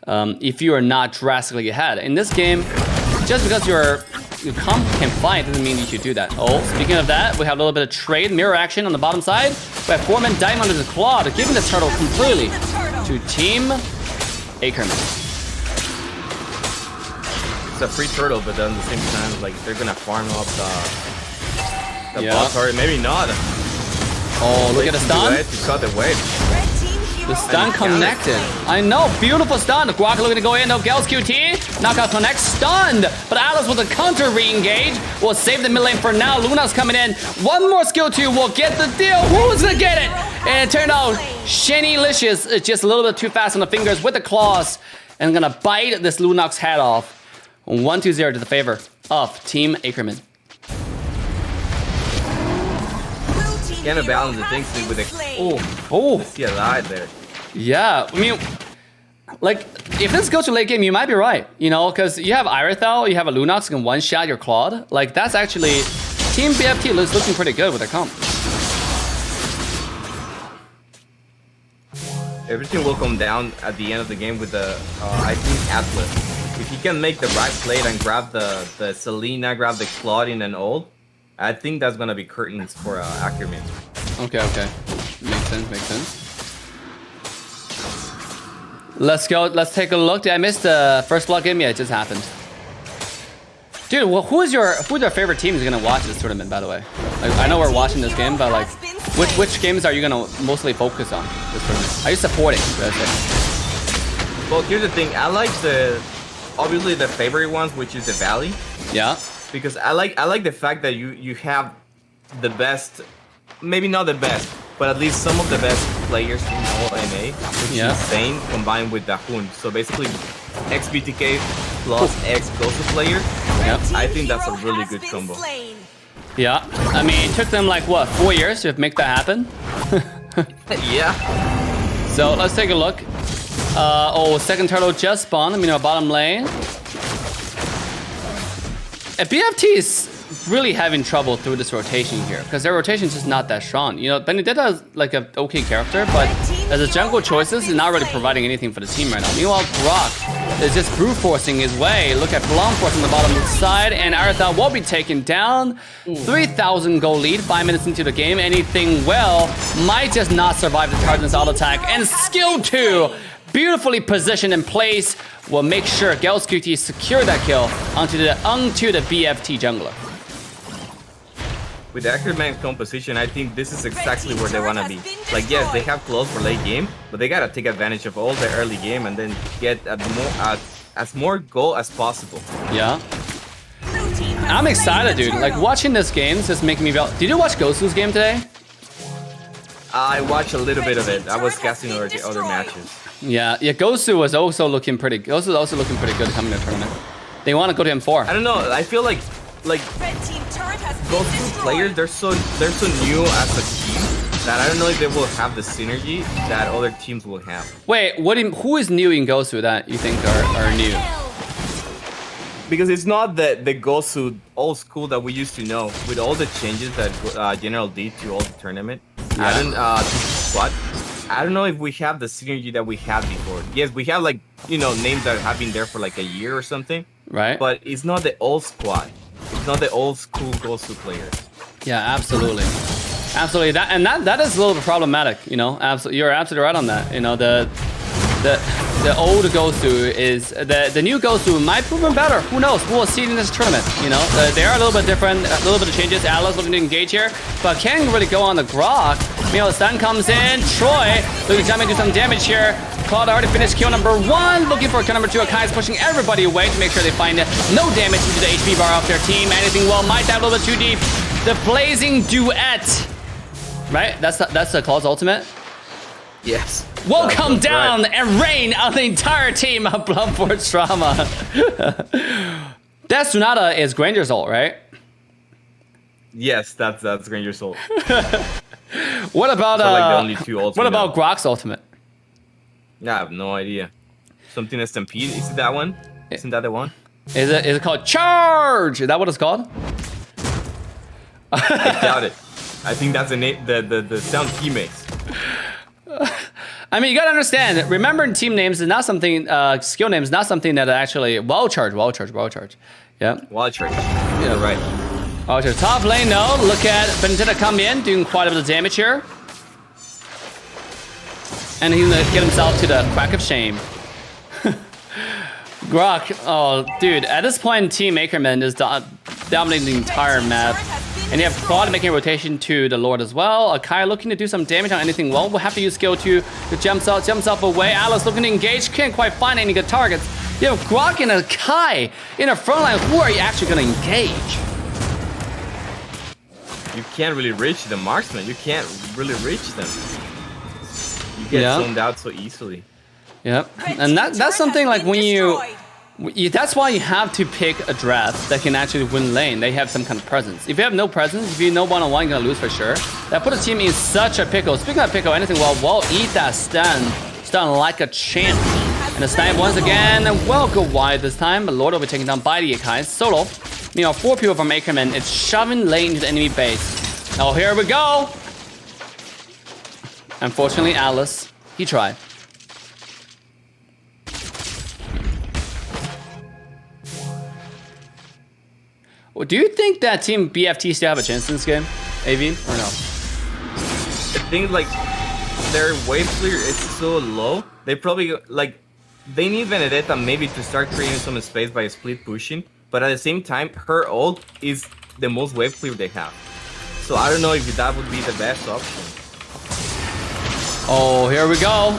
if you are not drastically ahead. In this game, just because your comp can fight doesn't mean you should do that. Oh, speaking of that, we have a little bit of trade mirror action on the bottom side. We have 4-man diamond under the claw, giving the turtle completely to Team Ackerman. It's a free turtle, but then at the same time, like they're gonna farm up the boss, or maybe not. Oh, look at the stun. To cut the wave. The stun connected. I know, beautiful stun. Guac looking to go in, no Gals QT. Knockout connect, stunned. But Alice with a counter re-engage will save the mid lane for now. Luna's coming in. 1 more skill 2 will get the deal. Who's gonna get it? And it turned out Shenny-licious is just a little bit too fast on the fingers with the claws. And gonna bite this Lunox head off. 1-2-0 to the favor of Team Ackerman. Kind of balance the things with the see a lot there. Yeah, I mean, like if this goes to late game, you might be right, you know, because you have Irithel, you have a Lunox who can one-shot your Claude. Like that's actually Team BFT looking pretty good with their comp. Everything will come down at the end of the game with the I think Atlas. If he can make the right play and grab the Selena, grab the Claudine and ult, I think that's gonna be curtains for Ackerman. Okay. Makes sense. Let's go. Let's take a look. Did I miss the first blood game? Yeah, it just happened. Dude, well, who's your favorite team who's gonna watch this tournament? By the way, like, I know we're watching this game, but like, which games are you gonna mostly focus on this tournament? Are you supporting? Well, here's the thing. I like obviously the favorite ones, which is the Valley. Yeah. Because I like the fact that you have the best, maybe not the best, but at least some of the best players in all NA, which is insane, combined with the Hun. So basically, XBTK plus X Gosu player. Yep. I think that's a really good combo. Yeah, I mean, it took them like what, 4 years to make that happen? Yeah. So let's take a look. Second turtle just spawned. I mean, our bottom lane. BFT is really having trouble through this rotation here because their rotation is just not that strong. You know, Benedetta is like an okay character, but as the jungle choices is not really providing anything for the team right now. Meanwhile, Grok is just brute forcing his way. Look at Blom Force on the bottom side, and Aratha will be taken down. 3,000 gold lead, 5 minutes into the game. Anything well might just not survive the Tarzan's auto attack. And skill 2, beautifully positioned in place, will make sure Gelscuti secure that kill onto the BFT jungler. With the Ackerman composition, I think this is exactly where they want to be. Like, yes, they have close for late game, but they gotta take advantage of all the early game and then get as more goal as possible. Yeah. I'm excited, dude. Like, watching this game is just making me feel... Did you watch Gosu's game today? I watched a little bit of it. I was casting over the other matches. Yeah, Gosu was also looking pretty... Gosu was also looking pretty good coming to the tournament. They want to go to M4. I don't know. I feel like those two players, they're so new as a team that I don't know if they will have the synergy that other teams will have. Wait, who is new in Gosu that you think are new? Because it's not the Gosu old school that we used to know with all the changes that General did to all the tournament. Yeah. I don't know if we have the synergy that we had before. Yes, we have like, you know, names that have been there for like a year or something. Right. But it's not the old squad. It's not the old school Gosu players. Yeah, absolutely. Absolutely. That is a little bit problematic, you know. Absolutely, you're absolutely right on that. You know, the old Gosu is the new Gosu might prove him better. Who knows? We'll see in this tournament. You know, they are a little bit different, a little bit of changes. Atlas looking to engage here, but can't really go on the Grok. Meanwhile, the stun comes in. Troy looking to jump into some damage here. Claude already finished kill number 1. Looking for kill number 2. Akai is pushing everybody away to make sure they find no damage into the HP bar off their team. Anything well might dive a little bit too deep. The blazing duet. Right? That's the Claude's ultimate. Yes. Will come down and rain on the entire team of Bloodforce Drama. That Sonata is Granger's ult, right? Yes, that's Granger's ult. What about so, like, the only two ults what about Grok's ultimate? I have no idea. Something as Stampede, is it that one? Isn't that the one? Is it called Charge? Is that what it's called? I doubt it. I think that's the sound he makes. I mean, you gotta understand. Remembering team names is not something. Skill names is not something that actually Wild charge. Yeah. Wild charge. Yeah, right. Oh, to top lane, no. Look at Benedetta come in, doing quite a bit of damage here. And he's gonna get himself to the crack of shame. Grok, oh, dude. At this point, Team Ackerman is dominating the entire map. And you have Claude making a rotation to the Lord as well. Akai looking to do some damage on anything well. We'll have to use skill 2 to jump up away. Alice looking to engage. Can't quite find any good targets. You have Grok and Akai in a front line. Who are you actually going to engage? You can't really reach the marksman. You can't really reach them. You get zoned out so easily. Yep. And that's something like when you... That's why you have to pick a draft that can actually win lane. They have some kind of presence. If you have no presence, if you know one-on-one, you're gonna lose for sure. That put a team in such a pickle. Speaking of pickle, anything well, eat that stun. Stun like a champ. And the snipe once again, and well, go wide this time. But Lord will be taken down by the Akai solo. Meanwhile, 4 people from Ackerman. It's shoving lane into the enemy base. Oh, here we go. Unfortunately, Alice, he tried. Well, do you think that Team BFT still have a chance in this game, AV, or no? I think like their wave clear is so low. They probably like they need Benedetta maybe to start creating some space by split pushing. But at the same time, her ult is the most wave clear they have. So I don't know if that would be the best option. Oh, here we go.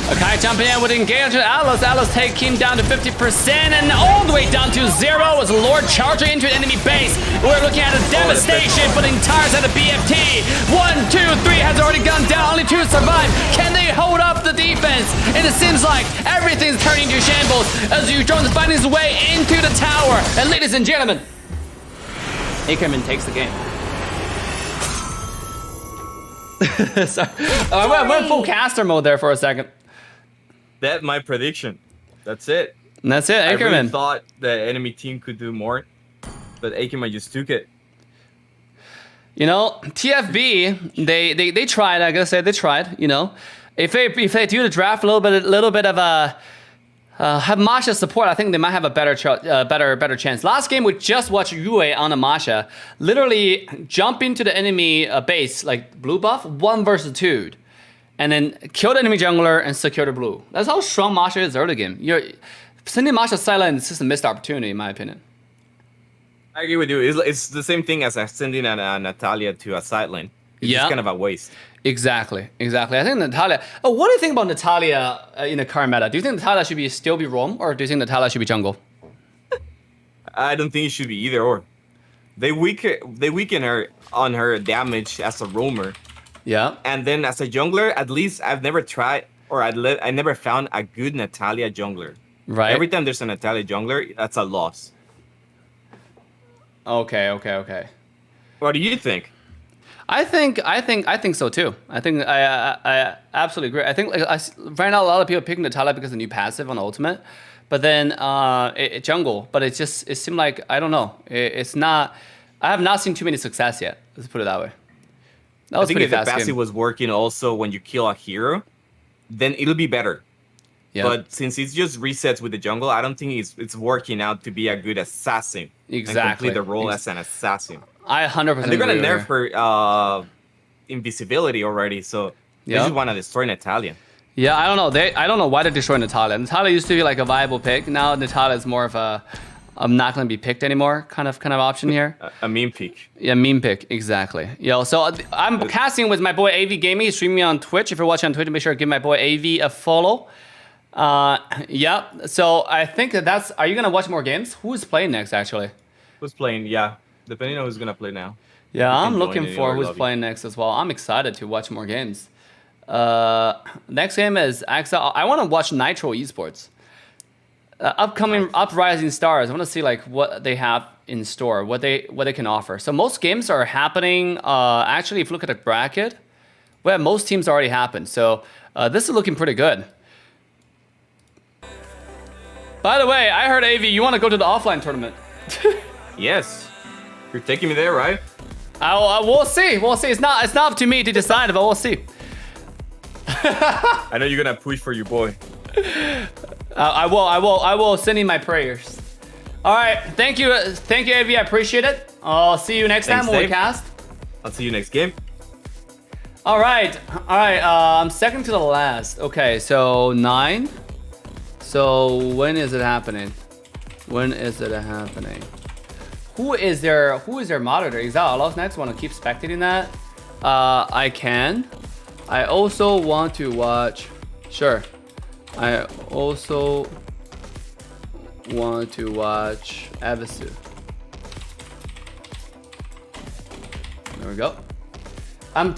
Akai jumping in with engage with Alice. Alice take him down to 50% and all the way down to 0 as Lord charging into an enemy base. We're looking at a devastation for the entire side of BFT. 1, 2, 3 has already gone down. Only 2 survive. Can they hold up the defense? And it seems like everything's turning to shambles as Jones is finding his way into the tower. And ladies and gentlemen, Ackerman takes the game. Sorry. I went full caster mode there for a second. That's my prediction. That's it. And that's it, Ackerman. I really thought the enemy team could do more, but Ackerman just took it. You know, TFB, they tried. I gotta say they tried. You know, if they do the draft a little bit of a have Masha support, I think they might have a better chance. Last game we just watched Yue on a Masha literally jump into the enemy base like blue buff 1 versus 2, and then kill the enemy jungler and secure the blue. That's how strong Masha is early game. Sending Masha silent is just a missed opportunity in my opinion. I agree with you. It's the same thing as sending a Natalia to a side lane. It's just kind of a waste. Exactly. I think Natalia. Oh, what do you think about Natalia in the current meta? Do you think Natalia should still be roam, or do you think Natalia should be jungle? I don't think it should be either or. They weaken her on her damage as a roamer. Yeah. And then as a jungler, at least I've never tried or I never found a good Natalia jungler. Right. Every time there's a Natalia jungler, that's a loss. Okay. What do you think? I think so too. I absolutely agree. I think right now a lot of people picking Natalia because of the new passive on ultimate, but then jungle. But it seemed like I don't know. It's not. I have not seen too many success yet. Let's put it that way. That was pretty fast. If the passive was working also when you kill a hero, then it'll be better. Yeah. But since it's just resets with the jungle, I don't think it's working out to be a good assassin. Exactly. And complete the role as an assassin. I 100%. And they're gonna nerf her invisibility already, so they just want to destroy Natalia. Yeah, I don't know. I don't know why they destroy Natalia. Natalia used to be like a viable pick. Now Natalia is more of a I'm not gonna be picked anymore kind of option here. A meme pick. Yeah, meme pick, exactly. Yo, so I'm casting with my boy AV Gaming. He's streaming on Twitch. If you're watching on Twitch, make sure to give my boy AV a follow. Yeah. So I think that's. Are you gonna watch more games? Who's playing next? Actually. Who's playing? Yeah, depending on who's gonna play now. Yeah, I'm looking for who's playing next as well. I'm excited to watch more games. Next game is I want to watch Nitro Esports. Upcoming Uprising Stars. I want to see like what they have in store, what they can offer. So most games are happening. Actually, if you look at the bracket, well, most teams already happened. So this is looking pretty good. By the way, I heard AV, you want to go to the offline tournament? Yes, you're taking me there, right? We'll see. We'll see. It's not up to me to decide, but we'll see. I know you're gonna push for your boy. I will send in my prayers. All right, thank you, AV. I appreciate it. I'll see you next time when we cast. I'll see you next game. All right. I'm second to the last. Okay, so 9. So when is it happening? Who is their moderator? Is that Allah's next? Want to keep spectating that? I can. I also want to watch. Sure. I also want to watch Avisu. There we go. I'm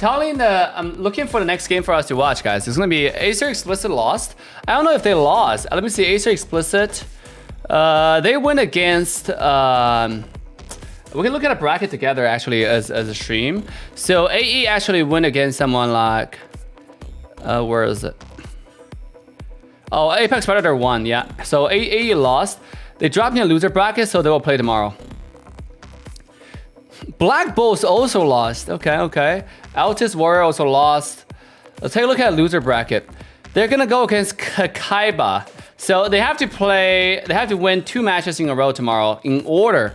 looking for the next game for us to watch, guys. It's gonna be Acer Explicit lost. I don't know if they lost. Let me see. Acer Explicit. They win against. We can look at a bracket together actually as a stream. So AE actually win against someone like. Where is it? Oh, Apex Predator won. Yeah. So AE lost. They dropped in a loser bracket, so they will play tomorrow. Black Bulls also lost. Okay. Altis Warrior also lost. Let's take a look at loser bracket. They're gonna go against Kaiba. So they have to win 2 matches in a row tomorrow in order.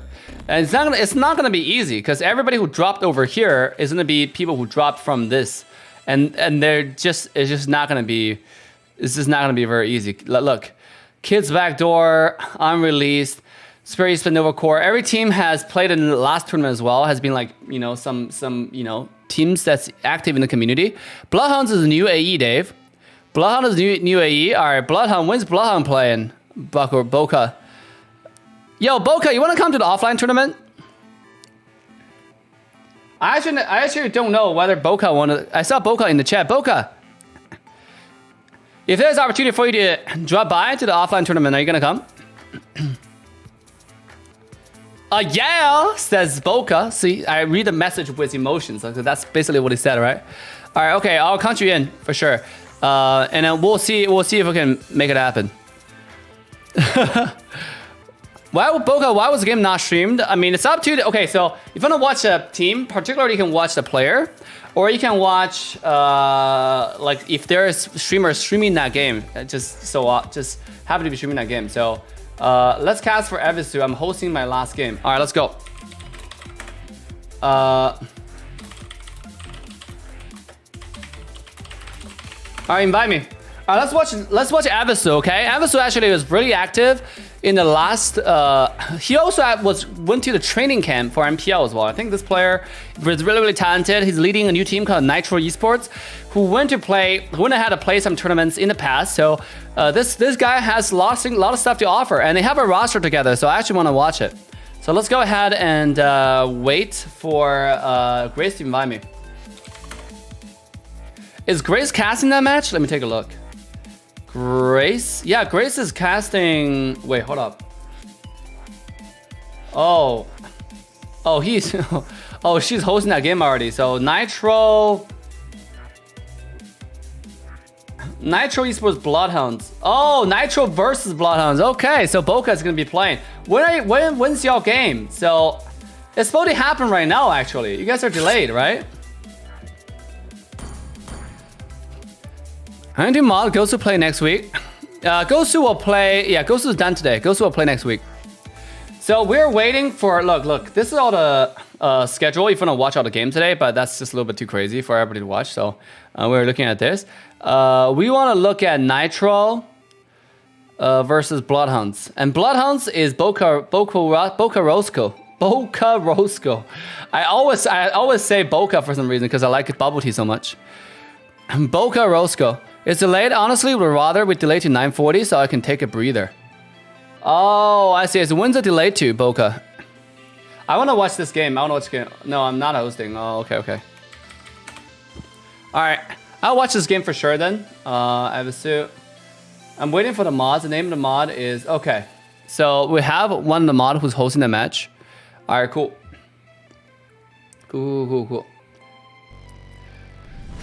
And it's not gonna be easy because everybody who dropped over here is gonna be people who dropped from this. And it's just not gonna be very easy. Look, Kids Backdoor, Unreleased, Spirit Spinova Core. Every team has played in the last tournament as well. Has been like, some teams that's active in the community. Bloodhounds is a new AE, Dave. Bloodhound is new AE. All right, Bloodhound. When's Bloodhound playing? Boca. Yo, Boca, you want to come to the offline tournament? I actually don't know whether Boca wanted. I saw Boca in the chat. Boca, if there's an opportunity for you to drop by to the offline tournament, are you gonna come? Yeah, says Boca. See, I read the message with emotions. So that's basically what he said, right? All right, okay, I'll count you in for sure. And then we'll see if we can make it happen. Why was the game not streamed? I mean, it's up to you. Okay, so if you want to watch a team, particularly you can watch the player, or you can watch like if there is streamers streaming that game. Just happen to be streaming that game. So let's cast for Evisu. I'm hosting my last game. All right, let's go. All right, invite me. All right, let's watch Evisu. Okay, Evisu actually was really active in the last. He also went to the training camp for MPL as well. I think this player was really talented. He's leading a new team called Nitro Esports, who went ahead to play some tournaments in the past. So this guy has a lot of stuff to offer, and they have a roster together. So I actually want to watch it. So let's go ahead and wait for Grace to invite me. Is Grace casting that match? Let me take a look. Grace? Yeah, Grace is casting... Wait, hold up. Oh, he's... Oh, she's hosting that game already. So Nitro Esports Bloodhounds. Oh, Nitro versus Bloodhounds. Okay, so Boca is gonna be playing. When's y'all game? So it's supposed to happen right now. Actually, you guys are delayed, right? I'm gonna do mod. Gosu play next week. Gosu will play. Yeah, Gosu's done today. Gosu will play next week. So we're waiting for. Look. This is all the schedule. If you want to watch all the games today, but that's just a little bit too crazy for everybody to watch. So we're looking at this. We want to look at Nitro versus Bloodhounds, and Bloodhounds is Boca Rosco. Boca Rosco. I always say Boca for some reason because I like bubble tea so much. Boca Rosco. It's delayed. Honestly, would rather we delay to 9:40 so I can take a breather. Oh, I see. So when's the delay to Boca? I want to watch this game. I want to watch the game. No, I'm not hosting. Oh, okay. All right. I'll watch this game for sure then. Evisu. I'm waiting for the mods. The name of the mod is... Okay. So we have one of the mod who's hosting the match. All right, cool. Cool.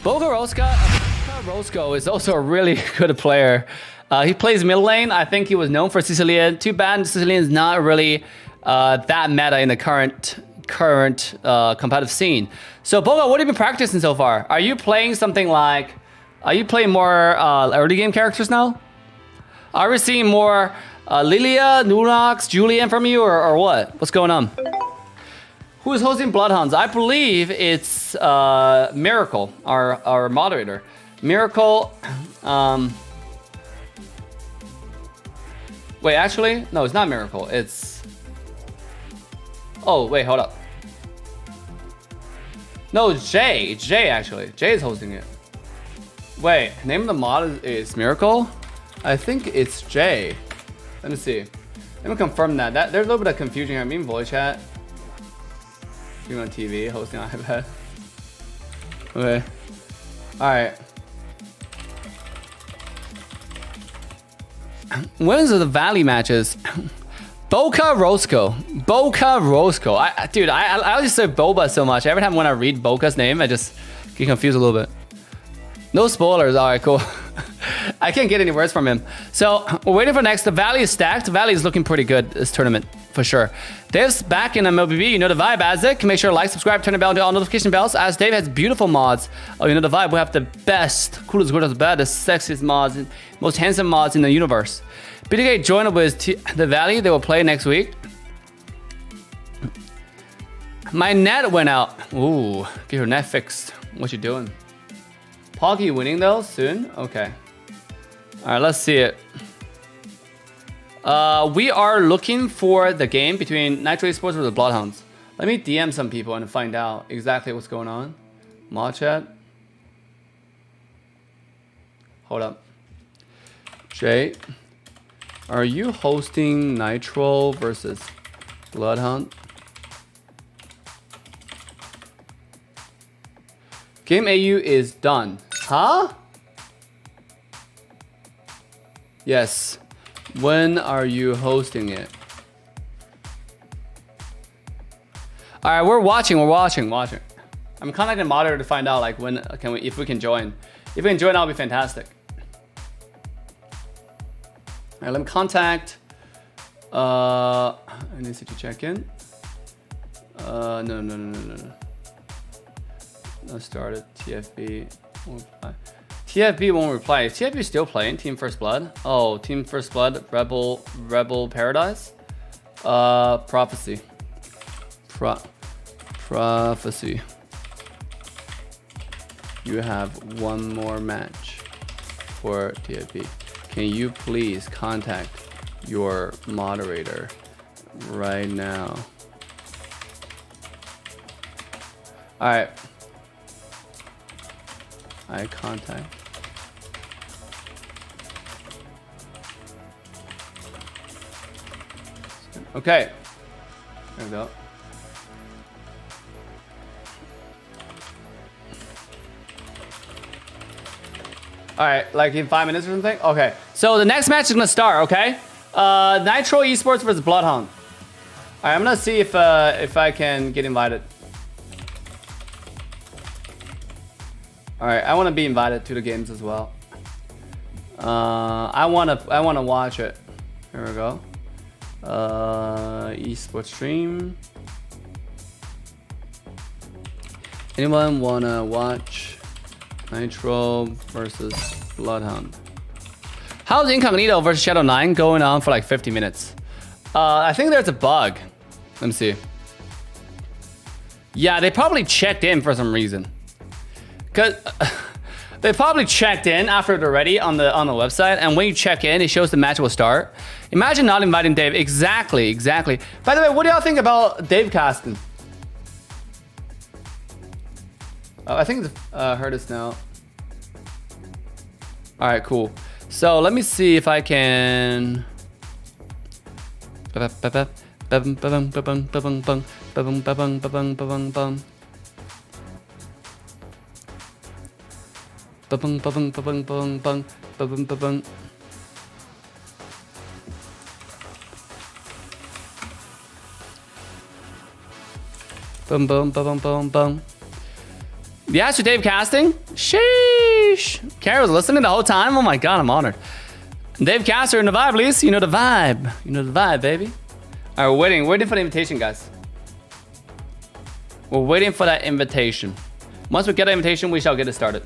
Boca Rosco is also a really good player. He plays mid lane. I think he was known for Sicilian. Too bad Sicilian is not really that meta in the current competitive scene. So Boca, what have you been practicing so far? Are you playing something like... Are you playing more early game characters now? Are we seeing more Lilia, Nunox, Julian from you, or what? What's going on? Who is hosting Bloodhounds? I believe it's Miracle, our moderator. Miracle. Wait, actually, no, it's not Miracle. It's... Oh, wait, hold up. No, it's Jay. It's Jay, actually. Jay is hosting it. Wait, name of the mod is Miracle? I think it's Jay. Let me see. Let me confirm that. There's a little bit of confusion here. I mean, voice chat. Stream on TV, hosting on iPad. Okay. Alright. When is the Valley matches? Boca Rosco. Dude, I just say Boba so much. Every time when I read Boca's name, I just get confused a little bit. No spoilers. All right, cool. I can't get any words from him. So we're waiting for next. The Valley is stacked. The Valley is looking pretty good this tournament for sure. Dave's back in MLBB. You know the vibe, Azek. Make sure to like, subscribe, turn the bell, and all notification bells. As Dave has beautiful mods. Oh, you know the vibe. We have the best, coolest, greatest, baddest, sexiest mods, most handsome mods in the universe. BDK joined with the Valley. They will play next week. My net went out. Ooh, get your net fixed. What you doing? Poggy winning though soon? Okay. All right, let's see it. We are looking for the game between Nitro Esports versus Bloodhounds. Let me DM some people and find out exactly what's going on. Mod chat. Hold up. Jay, are you hosting Nitro versus Bloodhound? Game AU is done. Huh? Yes. When are you hosting it? All right, we're watching. I'm contacting the moderator to find out like when if we can join. If we can join, that'll be fantastic. All right, let me contact I need to check in. No. No started. TFB won't reply. TFB won't reply. Is TFB still playing Team First Blood? Oh, Team First Blood, Rebel Paradise. Prophecy. Prophecy. You have one more match for TFB. Can you please contact your moderator right now? All right. I contact. Okay. There we go. All right, like in 5 minutes or something? Okay. So the next match is gonna start, okay? Nitro Esports versus Bloodhound. All right, I'm gonna see if I can get invited. All right, I want to be invited to the games as well. I wanna watch it. Here we go. Esports stream. Anyone wanna watch Nitro versus Bloodhound? How's Incognito versus Shadow 9 going on for like 50 minutes? I think there's a bug. Let me see. Yeah, they probably checked in for some reason. Cause they probably checked in after they're ready on the website, and when you check in, it shows the match will start. Imagine not inviting Dave. Exactly. By the way, what do y'all think about Dave casting? I think it's heard us now. All right, cool. So let me see if I can. Yeah, so Dave casting? Sheesh. Kara was listening the whole time? Oh my god, I'm honored. Dave Caster in the vibe, please. You know the vibe. You know the vibe, baby. All right, we're waiting for the invitation, guys. We're waiting for that invitation. Once we get the invitation, we shall get it started.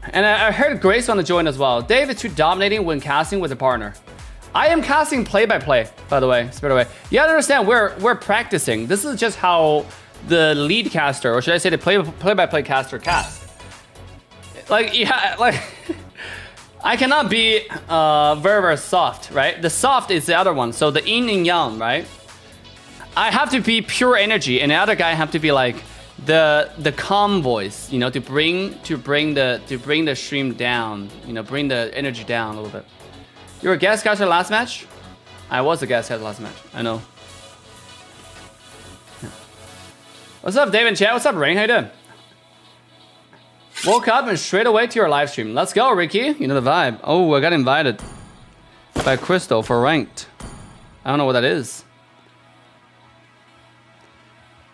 And I heard Grace want to join as well. Dave is too dominating when casting with a partner. I am casting play-by-play, by the way. Straight away. You gotta understand, we're practicing. This is just how the lead caster, or should I say the play-by-play caster casts. Like, yeah, like... I cannot be very soft, right? The soft is the other one. So the yin and yang, right? I have to be pure energy, and the other guy have to be like the calm voice, you know, to bring the stream down, you know, bring the energy down a little bit. You were a guest caster last match? I was a guest caster last match. I know. Yeah. What's up, Dave and chat? What's up, Rain? How you doing? Woke up and straight away to your live stream. Let's go, Ricky. You know the vibe. Oh, I got invited by Crystal for ranked. I don't know what that is.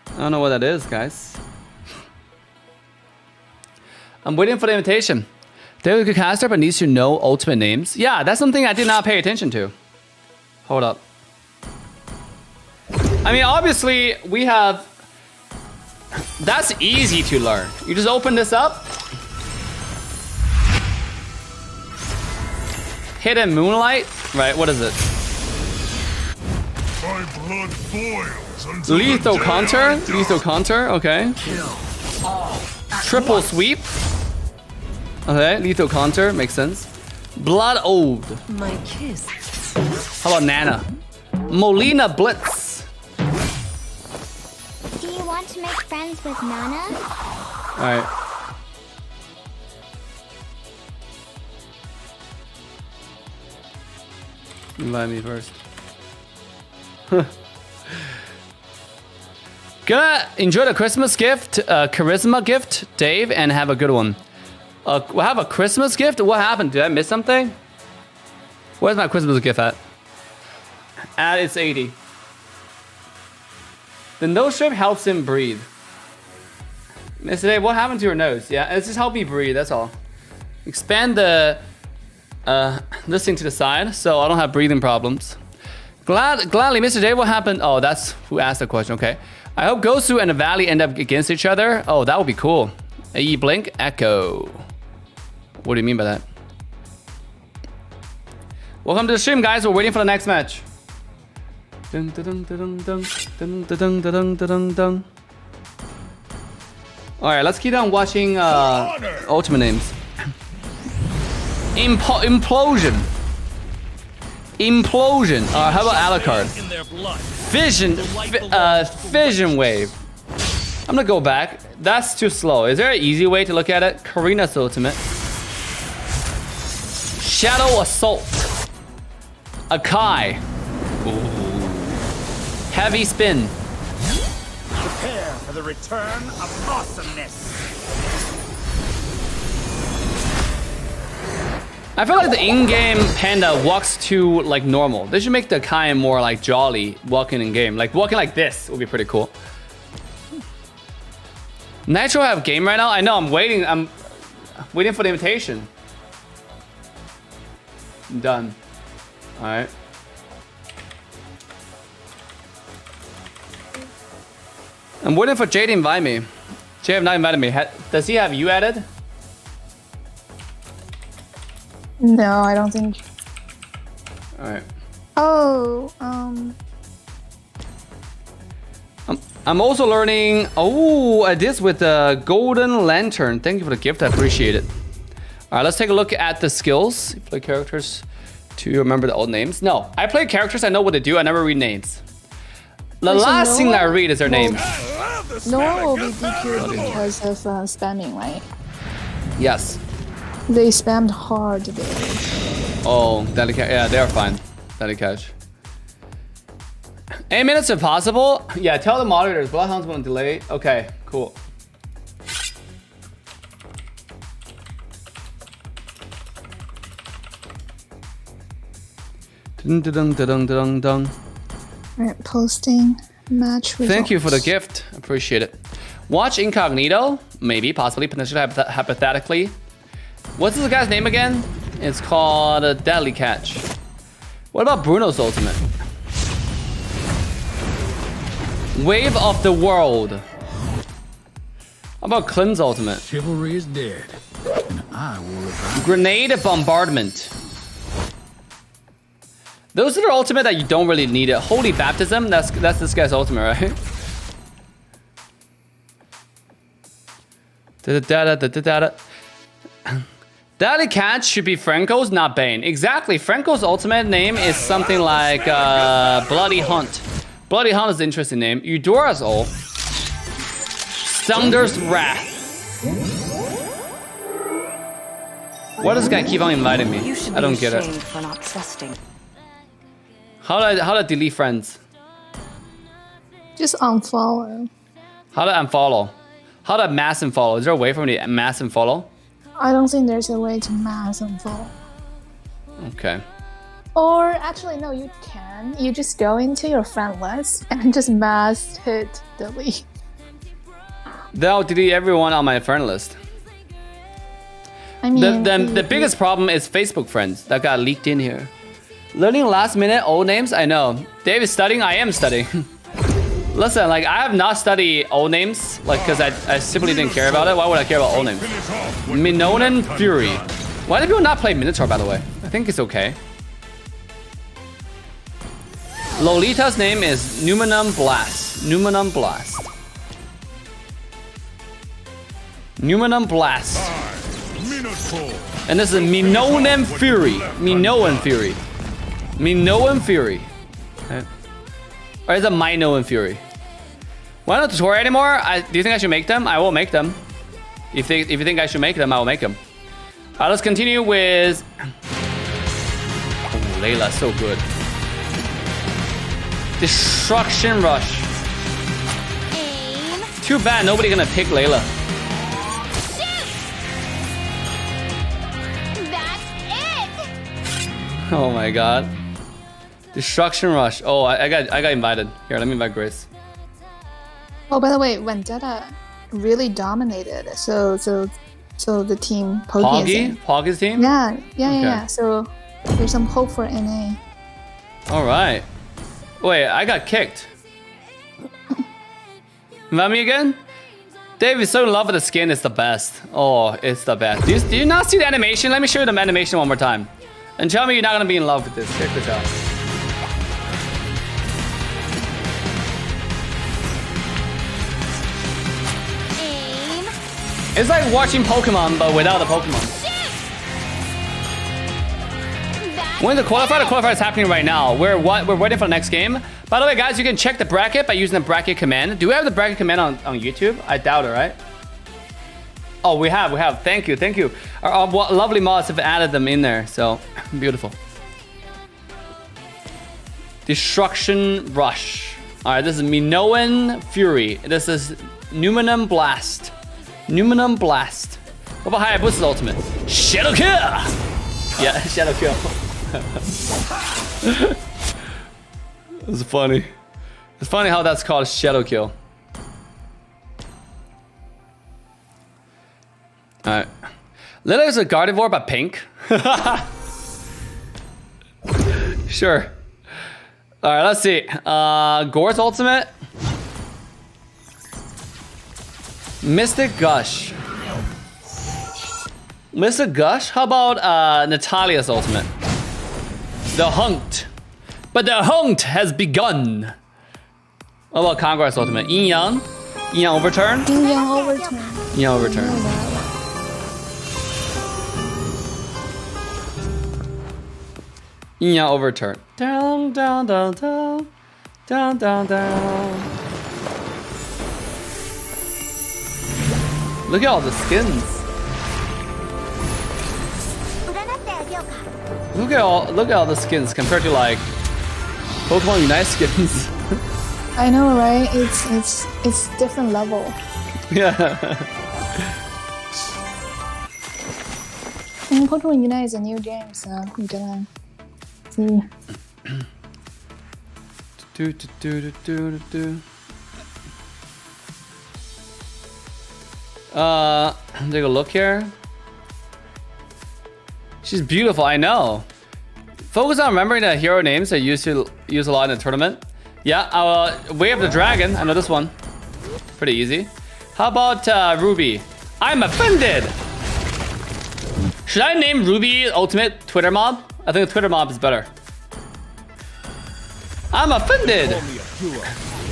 I don't know what that is, guys. I'm waiting for the invitation. They're a good caster, but needs to know ultimate names. Yeah, that's something I did not pay attention to. Hold up. I mean, obviously, we have... That's easy to learn. You just open this up. Hidden Moonlight. Right, what is it? My blood boils until Lethal Counter. Lethal Counter, okay. Triple Sweep. Okay, Lethal Counter, makes sense. Blood Ode. My kiss. How about Nana? Molina Blitz. Do you want to make friends with Nana? Alright. Invite me first. Gonna enjoy the Christmas gift, charisma gift, Dave, and have a good one. We'll have a Christmas gift? What happened? Did I miss something? Where's my Christmas gift at? At its 80. The nose strip helps him breathe. Mr. Dave, what happened to your nose? Yeah, it's just help me breathe, that's all. Expand the this thing to the side so I don't have breathing problems. Gladly, Mr. J, what happened? Oh, that's who asked the question. Okay. I hope Gosu and the Valley end up against each other. Oh, that would be cool. AE Blink Echo. What do you mean by that? Welcome to the stream, guys. We're waiting for the next match. Dun, dun, dun, dun, dun, dun, dun, dun, dun, dun. All right, let's keep on watching ultimate names. Implosion. Implosion. How about Alucard? Fission Wave. I'm gonna go back. That's too slow. Is there an easy way to look at it? Karina's ultimate. Shadow Assault. Akai. Ooh. Heavy Spin. Prepare for the return of awesomeness. I feel like the in-game Panda walks too like normal. They should make the Kai more like jolly walking in game. Like walking like this would be pretty cool. Nitro have game right now? I know, I'm waiting for the invitation. Done. Alright. I'm waiting for Jay to invite me. Jay have not invited me. Does he have you added? No, I don't think. Alright. Oh, I'm also learning. Oh, this with the Golden Lantern. Thank you for the gift. I appreciate it. All right, let's take a look at the skills. You play characters to remember the old names. No, I play characters. I know what they do. I never read names. The last thing that I read is their names. Noah will be DQ'd because of spamming, right? Yes. They spammed hard today. Oh, delicate. Yeah, they're fine. Delicate. 8 minutes if possible. Yeah, tell the moderators. Bloodhound's gonna delay. Okay, cool. Dun, dun, dun, dun, dun, dun. Alright, posting match results. Thank you for the gift. Appreciate it. Watch Incognito. Maybe, possibly, potentially, hypothetically. What's this guy's name again? It's called Deadly Catch. What about Bruno's ultimate? Wave of the World. How about Clint's ultimate? Chivalry is dead, and I will revive. Grenade Bombardment. Those are the ultimate that you don't really need it. Holy Baptism, that's this guy's ultimate, right? Deadly Catch should be Franco's, not Bane. Exactly, Franco's ultimate name is something like Bloody Hunt. Bloody Hunt is an interesting name. Eudora's ult. Thunder's Wrath. Why does this guy keep on inviting me? I don't get it. For not trusting. How do I delete friends? Just unfollow. How do I unfollow? How do I mass unfollow? Is there a way for me to mass unfollow? I don't think there's a way to mass unfollow. Okay. Or actually, no, you can. You just go into your friend list and just mass hit delete. Then I'll delete everyone on my friend list. I mean, the biggest problem is Facebook friends that got leaked in here. Learning last minute old names? I know. Dave is studying, I am studying. Listen, like I have not studied old names, like because I simply didn't care about it. Why would I care about old names? Minoan Fury. Why do people not play Minotaur, by the way? I think it's okay. Lolita's name is Numenum Blast. Numenum Blast. Numenum Blast. And this is Minoan Fury. Minoan Fury. Minoan Fury. Okay. Or is it Minoan Fury? Why not tutorial anymore? Do you think I should make them? I will make them. If you think I should make them, I will make them. Alright, let's continue with... Oh, Layla, so good. Destruction Rush. Aim. Too bad nobody gonna pick Layla. Shoot! That's it! Oh my god. Destruction Rush. Oh, I got invited. Here, let me invite Grace. Oh, by the way, Vendetta really dominated. So the team Poggy. Poggy's team? Yeah. Okay. So there's some hope for NA. All right. Wait, I got kicked. Invite me again? Dave is so in love with the skin, it's the best. Oh, it's the best. Do you not see the animation? Let me show you the animation one more time. And tell me you're not gonna be in love with this. Check this out. Aim. It's like watching Pokemon, but without the Pokemon. When the qualifier is happening right now. We're waiting for the next game. By the way, guys, you can check the bracket by using the bracket command. Do we have the bracket command on YouTube? I doubt it, right? Oh, we have. Thank you. Our lovely mods have added them in there, so beautiful. Destruction Rush. All right, this is Minoan Fury. This is Numenum Blast. What about Hayabusa's ultimate? Shadow Kill. Yeah, Shadow Kill. It's funny. It's funny how that's called Shadow Kill. Alright. Lila is a Gardevoir but pink. Sure. Alright, let's see. Gore's ultimate. Mystic Gush. How about Natalia's ultimate? The Hunt. But the hunt has begun. What about Conro's ultimate? Yin Yang? Yin Yang Overturn? Yin Yang Overturn. Yin Yang Overturn. Yin Yang Overturn. Down, down, down, down. Down, down, down. Look at all the skins. Look at all the skins compared to like Pokemon Unite skins. I know, right? It's different level. Yeah. And Pokemon Unite is a new game, so we're gonna see. Take a look here. She's beautiful, I know. Focus on remembering the hero names I used to use a lot in the tournament. Yeah, Way of the Dragon. I know this one. Pretty easy. How about Ruby? I'm offended! Should I name Ruby Ultimate Twitter Mob? I think the Twitter Mob is better. I'm offended!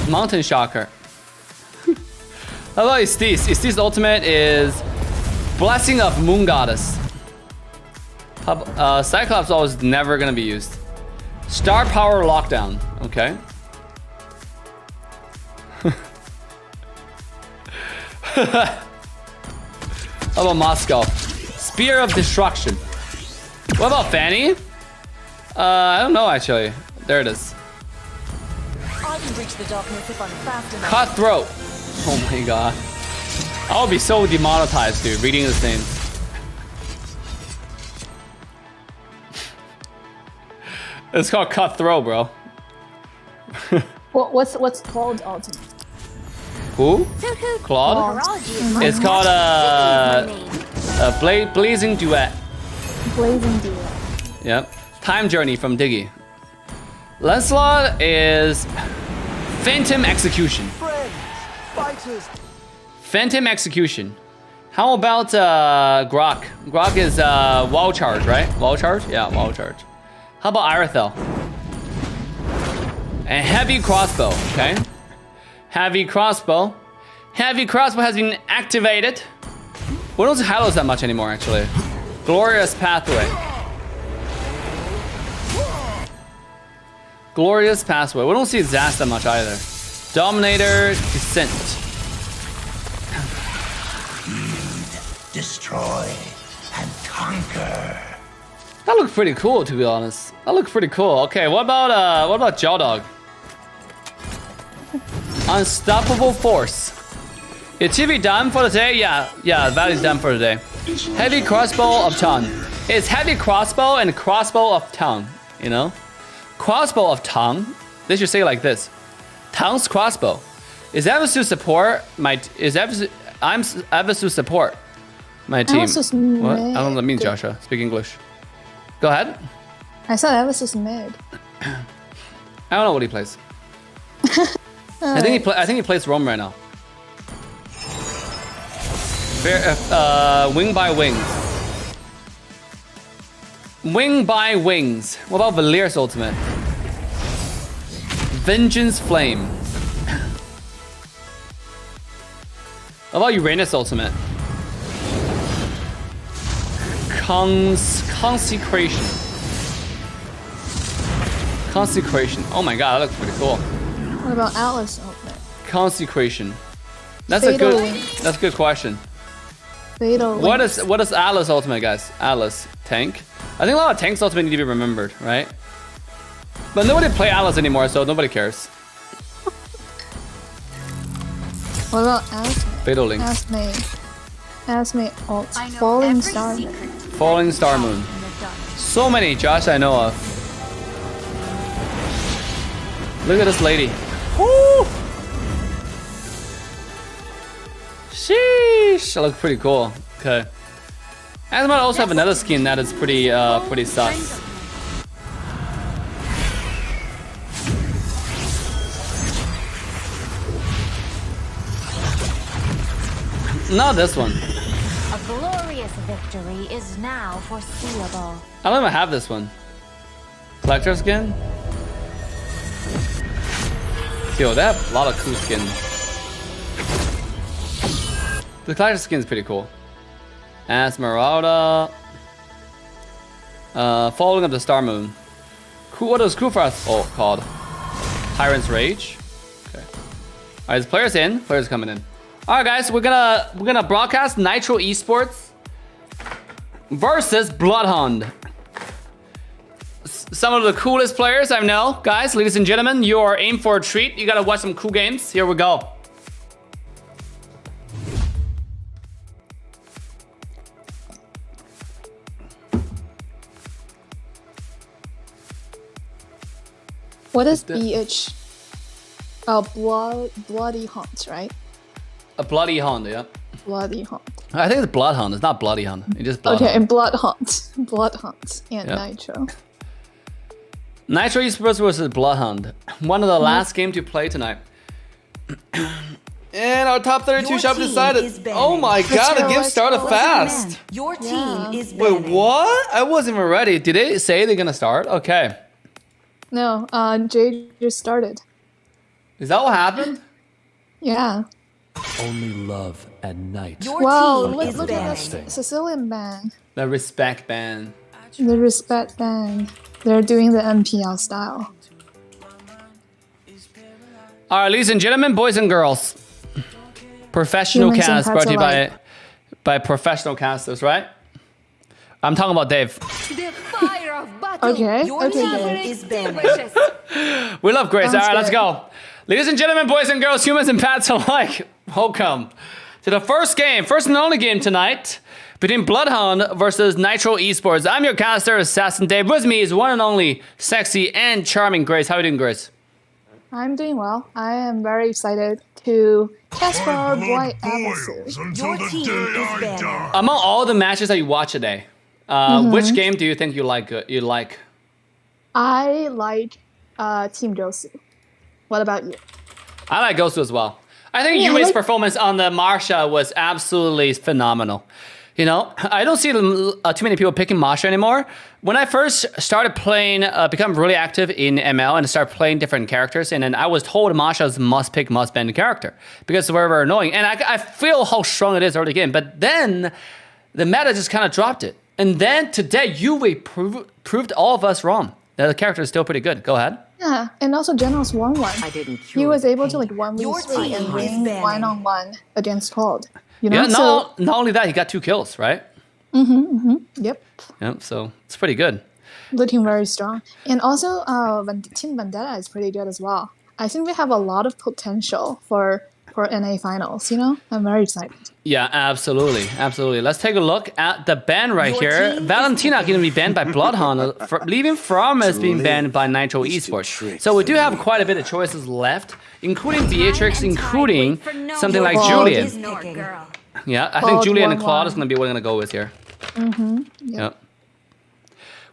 Mountain Shocker. How about Estes? Estes' ultimate is Blessing of Moon Goddess. Cyclops always never gonna be used. Star Power Lockdown. Okay. How about Moscow? Spear of Destruction. What about Fanny? I don't know actually. There it is. I can reach the darkness if I'm fast enough. Cutthroat. Oh my god. I would be so demonetized, dude, reading this name. It's called Cutthroat, bro. What's called ultimate? Who? Claude? It's called Blazing Duet. Blazing Duet. Yep. Time Journey from Diggy. Lancelot is Phantom Execution. Phantom Execution. How about Grok? Grok is Wall Charge, right? Wall Charge? Yeah, Wall Charge. How about Irithel? And Heavy Crossbow, okay? Heavy Crossbow. Heavy Crossbow has been activated. We don't see Hylos that much anymore, actually. Glorious Pathway. Glorious Pathway. We don't see Zast that much either. Dominator, Descent. Destroy and conquer. That looks pretty cool, to be honest. That looks pretty cool. Okay, what about Jawdog? Unstoppable Force. Is TV done for the day? Yeah, Valley's done for the day. Heavy Crossbow of Tongue. It's Heavy Crossbow and Crossbow of Tongue, you know? Crossbow of Tongue. They should say it like this. Tongue's Crossbow. Is Evasu support my... I'm Evasu support my team. What? I don't know what that means, Joshua. Speak English. Go ahead. I said Evasus mid. I don't know what he plays. I think he plays Rome right now. Wing by Wings. Wing by Wings. What about Valier's ultimate? Vengeance Flame. What about Uranus ultimate? Consecration. Consecration. Oh my god, that looks pretty cool. What about Atlas ultimate? Consecration. That's Fatal a good question. Fatal What is Atlas ultimate, guys? Atlas tank. I think a lot of tanks ultimate need to be remembered, right? But nobody play Atlas anymore, so nobody cares. What about Asme? Fatal Link. Asme ult. Falling Star. Falling Star Moon. So many, Josh, I know of. Look at this lady. Woo! Sheesh, that looks pretty cool. Okay. Ackerman might also have another skin that is pretty sus. Not this one. A glorious victory is now foreseeable. I don't even have this one. Collector skin? Yo, they have a lot of cool skins. The collector skin is pretty cool. Esmeralda. Following up the Star Moon. Cool. What is cool for us? Oh, called Tyrant's Rage. Okay. All right, players in. Players coming in. All right, guys, we're gonna broadcast Nitro Esports versus Bloodhound. Some of the coolest players I know, guys. Ladies and gentlemen, you are in for a treat. You gotta watch some cool games. Here we go. What is BH? Bloody Hunt, right? A Bloody Hound, yeah. Bloody Hunt. I think it's Bloodhound. It's not Bloody Hunt. It's just Bloodhound. Okay, and Blood Hunt. Blood Hunt and Yep. Nitro. Nitro Esports versus Bloodhound. One of the last games to play tonight. And our top 32 shop decided. Oh my god, the game started fast. Your team is Wait, banning. what? I wasn't even ready. Did they say they're gonna start? Okay. No, Jade just started. Is that what happened? Yeah. Only love at night. Your Wow, team is look at banning. that Sicilian band. The respect ban. The Respect band. They're doing the MPL style. All right, ladies and gentlemen, boys and girls. Professional Humans and cast brought to you pets by professional casters, right? I'm talking about Dave. The fire of battle. Okay, Your okay, team Dave. is banning. We love Grace. All Sounds right, let's good. go. Ladies and gentlemen, boys and girls, humans and pets alike, welcome to the first and only game tonight between Bloodhound versus Nitro Esports. I'm your caster, Assassin Dave. With me is one and only sexy and charming Grace. How are you doing, Grace? I'm doing well. I am very excited to cast for our My boy blood Abasu. boils until Your the team day is I banning. die. Among all the matches that you watch today, which game do you think you like? I like Team Gosu. What about you? I like Gosu as well. I think Yeah, I Yui's like- performance on the Marsha was absolutely phenomenal. You know, I don't see too many people picking Masha anymore. When I first started playing, become really active in ML and start playing different characters, and then I was told Masha's must pick, must ban character because it's very, very annoying. And I feel how strong it is early game. But then the meta just kind of dropped it. And then today, Yui proved all of us wrong. That the character is still pretty good. Go ahead. Yeah, and also General's 1-1. I didn't He was able to like 1v3 Your and team is win banning. 1-on-1 against Cold. You know, Yeah, so not only that, he got 2 kills, right? yep, Yep, so it's pretty good. looking very strong. And also, Team Vendetta is pretty good as well. I think we have a lot of potential for NA finals. You know, I'm very excited. Yeah, absolutely, absolutely. Let's take a look at the ban right Your here. team is Valentina going to be banned by Bloodhound, leaving From as being banned by Nitro Esports. So we do have quite a bit of choices left, including Beatrix, including something like Claude Julian. is picking. Yeah, I think Claude Julian and 1-1. Claude is going to be what we're going to go with here. Yep.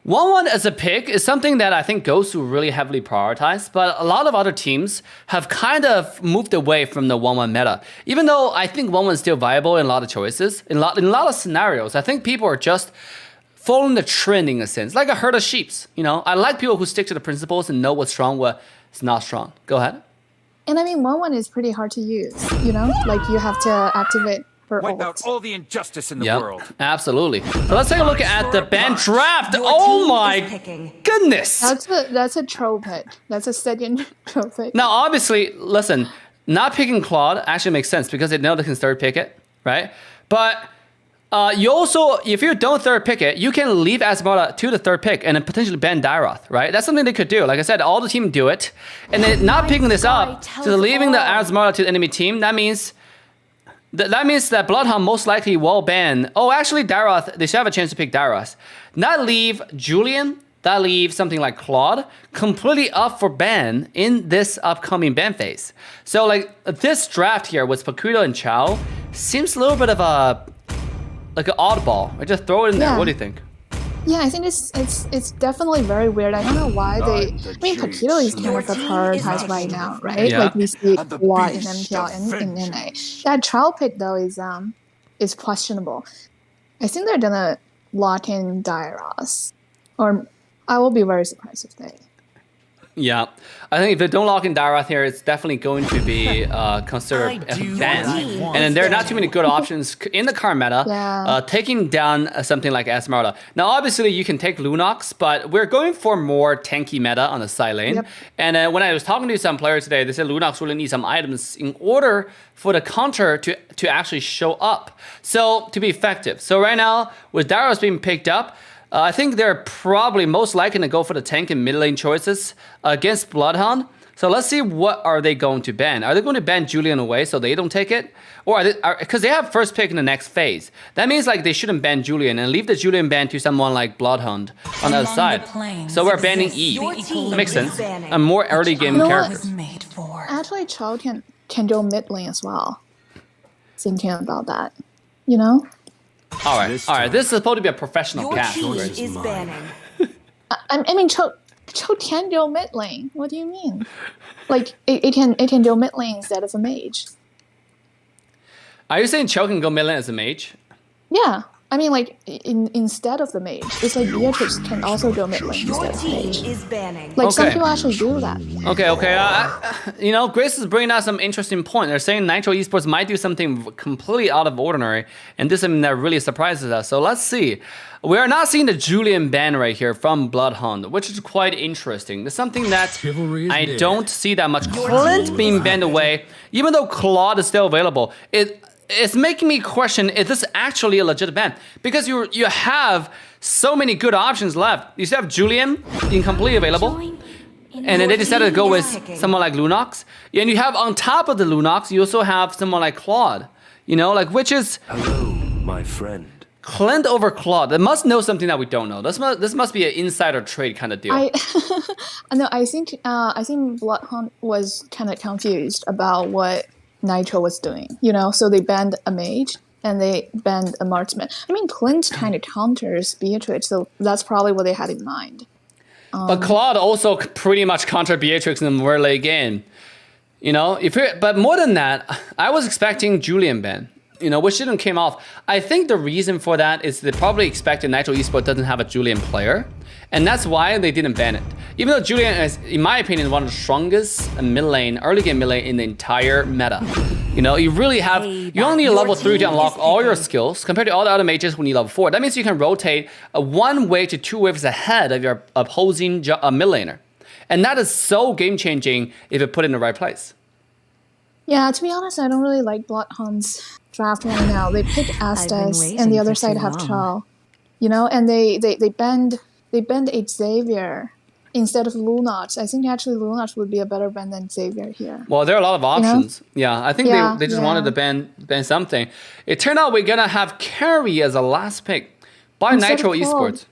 1-1 as a pick is something that I think Gosu really heavily prioritized, but a lot of other teams have kind of moved away from the 1-1 meta. Even though I think 1-1 is still viable in a lot of choices, in a lot of scenarios, I think people are just following the trend in a sense, like a herd of sheeps. You know, I like people who stick to the principles and know what's strong, what's not strong. Go ahead. And I mean, 1-1 is pretty hard to use, you know? Like, you have to activate for Wipe out ult. all the injustice in the world. Absolutely. So let's take a look at the ban draft. Oh my goodness. That's a troll pick. That's a second troll pick. Now, obviously, listen, not picking Claude actually makes sense because they know they can third pick it, right? But you also, if you don't third pick it, you can leave Esmeralda to the third pick and then potentially ban Dairoth, right? That's something they could do. Like I said, all the team do it. And then not picking this up, so leaving the Esmeralda to the enemy team, that means that Bloodhound most likely will ban. Oh, actually, Dairoth, they should have a chance to pick Dairoth. Not leave Julian, that leaves something like Claude completely up for ban in this upcoming ban phase. So, like, this draft here with Pakuto and Chao seems a little bit of like an oddball. I just throw it in there. What do you think? Yeah, I think it's definitely very weird. I don't know why they. I mean, Paquito is kind of the prioritized right now, right? Yeah. Like we see a lot in MPL and in NA. That trial pick though is questionable. I think they're gonna lock in Dairos, or I will be very surprised if they. Yeah, I think if they don't lock in Dairoth here, it's definitely going to be considered a ban. And then there are not too many good options in the current meta, taking down something like Esmeralda. Now, obviously, you can take Lunox, but we're going for more tanky meta on the side lane. Yep. And when I was talking to some players today, they said Lunox really needs some items in order for the counter to actually show up, so to be effective. So right now, with Dairos being picked up, I think they're probably most likely to go for the tank and mid lane choices against Bloodhound. So let's see, what are they going to ban? Are they going to ban Julian away so they don't take it? Or because they have first pick in the next phase. That means like they shouldn't ban Julian and leave the Julian ban to someone like Bloodhound on the other side. So we're banning Eve. Makes sense. A more early game character. Actually, Chao can go mid lane as well. Thinking about that, you know? All right. This is supposed to be a professional cast. Your team is banning. I mean, Cho can go mid lane. What do you mean? Like it can go mid lane instead of a mage. Are you saying Cho can go mid lane as a mage? Yeah. I mean, like, instead of the mage. It's like Beatrix can also go mid lane instead of mage. Is banning. Like, some people actually do that. Okay. You know, Grace is bringing out some interesting point. They're saying Nitro Esports might do something completely out of ordinary, and this is something that really surprises us. So let's see. We are not seeing the Julian ban right here from Bloodhound, which is quite interesting. There's something that I don't see that much. Clint being banned away, even though Claude is still available. It's making me question, is this actually a legit ban? Because you have so many good options left. You still have Julian being completely available. And then they decided to go with someone like Lunox. And you have on top of the Lunox, you also have someone like Claude. You know, like, which is... Hello, my friend. Clint over Claude. They must know something that we don't know. This must be an insider trade kind of deal. I think Bloodhound was kind of confused about what Nitro was doing, you know, so they banned a mage and they banned a marksman. I mean, Clint kind of counters Beatrix, so that's probably what they had in mind. But Claude also pretty much countered Beatrix in the more late game. You know, but more than that, I was expecting Julian ban, you know, which didn't came off. I think the reason for that is they probably expected Nitro Esports doesn't have a Julian player, and that's why they didn't ban it. Even though Julian is, in my opinion, one of the strongest early game mid lane in the entire meta. You know, you really have, you only need level 3 to unlock all your skills compared to all the other mages who need level 4. That means you can rotate 1 wave to 2 waves ahead of your opposing mid laner. And that is so game changing if you put it in the right place. Yeah, to be honest, I don't really like Bloodhound's draft right now. They pick Estes and the other side have Chao. You know, and they banned Xavier instead of Lunox. I think actually Lunox would be a better ban than Xavier here. Well, there are a lot of options. You know? Yeah, I think they just wanted to ban something. It turned out we're gonna have Carry as a last pick by Nitro Esports.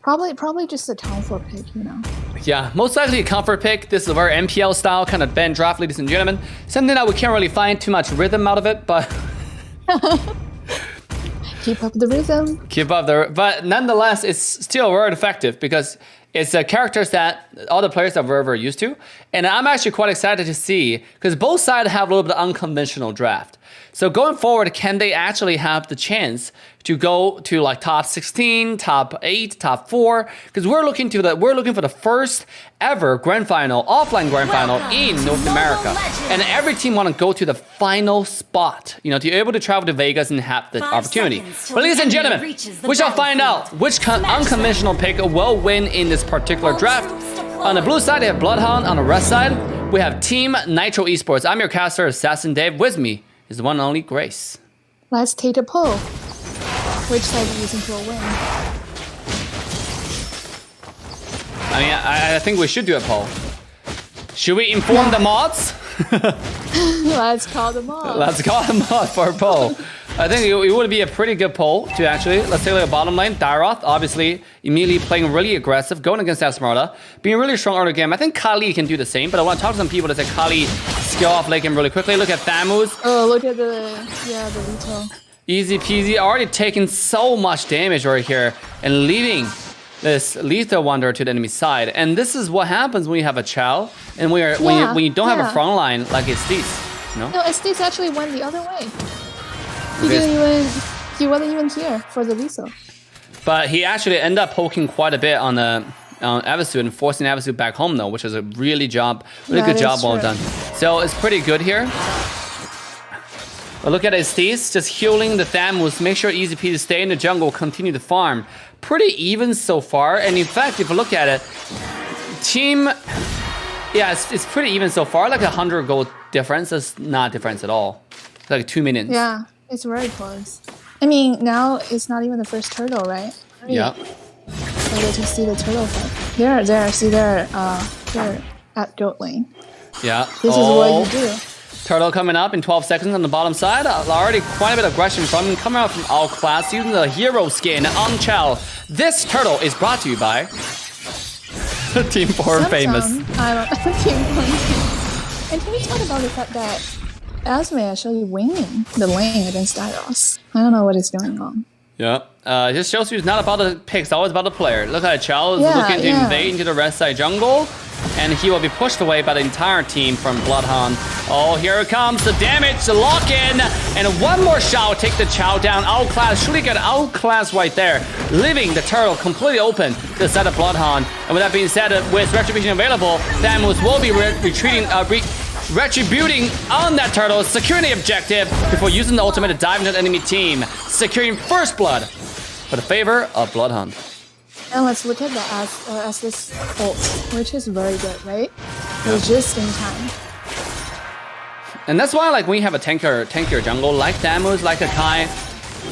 Probably just a comfort pick, you know. Yeah, most likely a comfort pick. This is a very MPL style kind of ban draft, ladies and gentlemen. Something that we can't really find too much rhythm out of it, but Keep up the rhythm. Keep up the, but nonetheless, it's still very effective because it's characters that all the players are very, very used to. And I'm actually quite excited to see, because both sides have a little bit of unconventional draft. So going forward, can they actually have the chance to go to like top 16, top 8, top 4? Because we're looking for the first ever grand final, offline grand final in North America. And every team want to go to the final spot, you know, to be able to travel to Vegas and have the opportunity. But ladies and gentlemen, we shall find out which unconventional pick will win in this particular draft. On the blue side, they have Bloodhound. On the red side, we have Team Nitro Esports. I'm your caster, Assassin Dave. With me is the one and only Grace. Let's take a poll. Which side do you think will win? I mean, I think we should do a poll. Should we inform the mods? Let's call them off. Let's call them off for a poll. I think it would be a pretty good poll to actually, let's take a look at bottom lane. Dairoth, obviously, immediately playing really aggressive, going against Esmeralda, being really strong early game. I think Kali can do the same, but I want to talk to some people that say Kali skill off late game really quickly. Look at Thamus. Oh, look at the Vito. Easy peasy, already taking so much damage right here and leaving this lethal wonder to the enemy side. And this is what happens when you have a Chow and when you don't have a front line like Estes. You know? No, Estes actually went the other way. He wasn't even here for the lethal. But he actually ended up poking quite a bit on Evasu and forcing Evasu back home though, which is a really good job, well done. So it's pretty good here. But look at Estes, just healing the Thamus, make sure Easy Peasy stay in the jungle, continue to farm. Pretty even so far, and in fact, if you look at it, it's pretty even so far, like 100 gold difference. That's not difference at all. It's like 2 minutes. Yeah, it's very close. I mean, now it's not even the first turtle, right? Yeah. So get to see the turtle fight. They're at goat lane. Yeah. This is what you do. Turtle coming up in 12 seconds on the bottom side. Already quite a bit of aggression from him, coming out from all class, using the hero skin on Chow. This turtle is brought to you by Team 4 Famous. Team 4. And can we talk about the fact that Asme actually winning the lane against Dairos? I don't know what is going on. Yeah. It just shows you it's not about the pick, it's always about the player. Look at Chow is looking to invade into the red side jungle. And he will be pushed away by the entire team from Bloodhound. Oh, here it comes, the damage, the lock-in. And one more shot will take the Chow down. Outclass, surely get outclass right there. Leaving the turtle completely open to the side of Bloodhound. And with that being said, with Retribution available, Thamus will be retributing on that turtle, securing the objective before using the ultimate to dive into the enemy team. Securing first blood for the favor of Bloodhound. And let's look at that as this ult, which is very good, right? It's just in time. And that's why, like, when you have a tankier jungle, like Thamus, like Akai,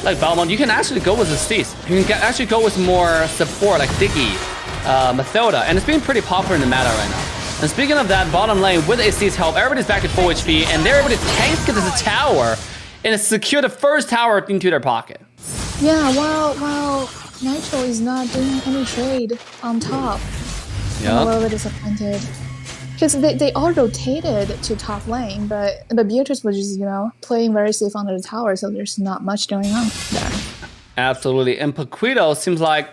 like Belmont, you can actually go with Estes. You can actually go with more support, like Diggy, Mathilda, and it's been pretty popular in the meta right now. And speaking of that, bottom lane, with Estes' help, everybody's back at full HP, and they're able to tank this tower and secure the first tower into their pocket. Yeah, while Nitro is not doing any trade on top. Yeah. I'm a little bit disappointed. Because they all rotated to top lane, but Beatrice was just, playing very safe under the tower, so there's not much going on there. Absolutely. And Paquito seems like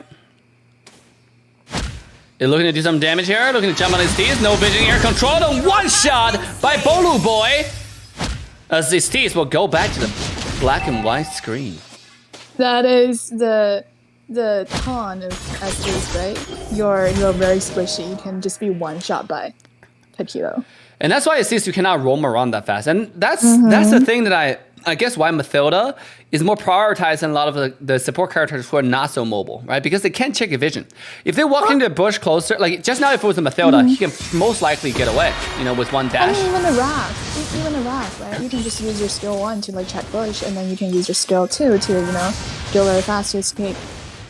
they're looking to do some damage here, looking to jump on his teeth. No vision here, controlled and one shot by Bolu Boy. As his teeth will go back to the black and white screen. That is the con of Estes, right? You're very squishy. You can just be one shot by Paquito. And that's why it seems you cannot roam around that fast. And that's the thing that I guess why Mathilda is more prioritized than a lot of the support characters who are not so mobile, right? Because they can't check your vision. If they walk into the bush closer, like just now if it was a Mathilda, he can most likely get away, with one dash. I mean, even a Wrath, right? You can just use your skill 1 to like check bush, and then you can use your skill 2 to, go very fast to escape.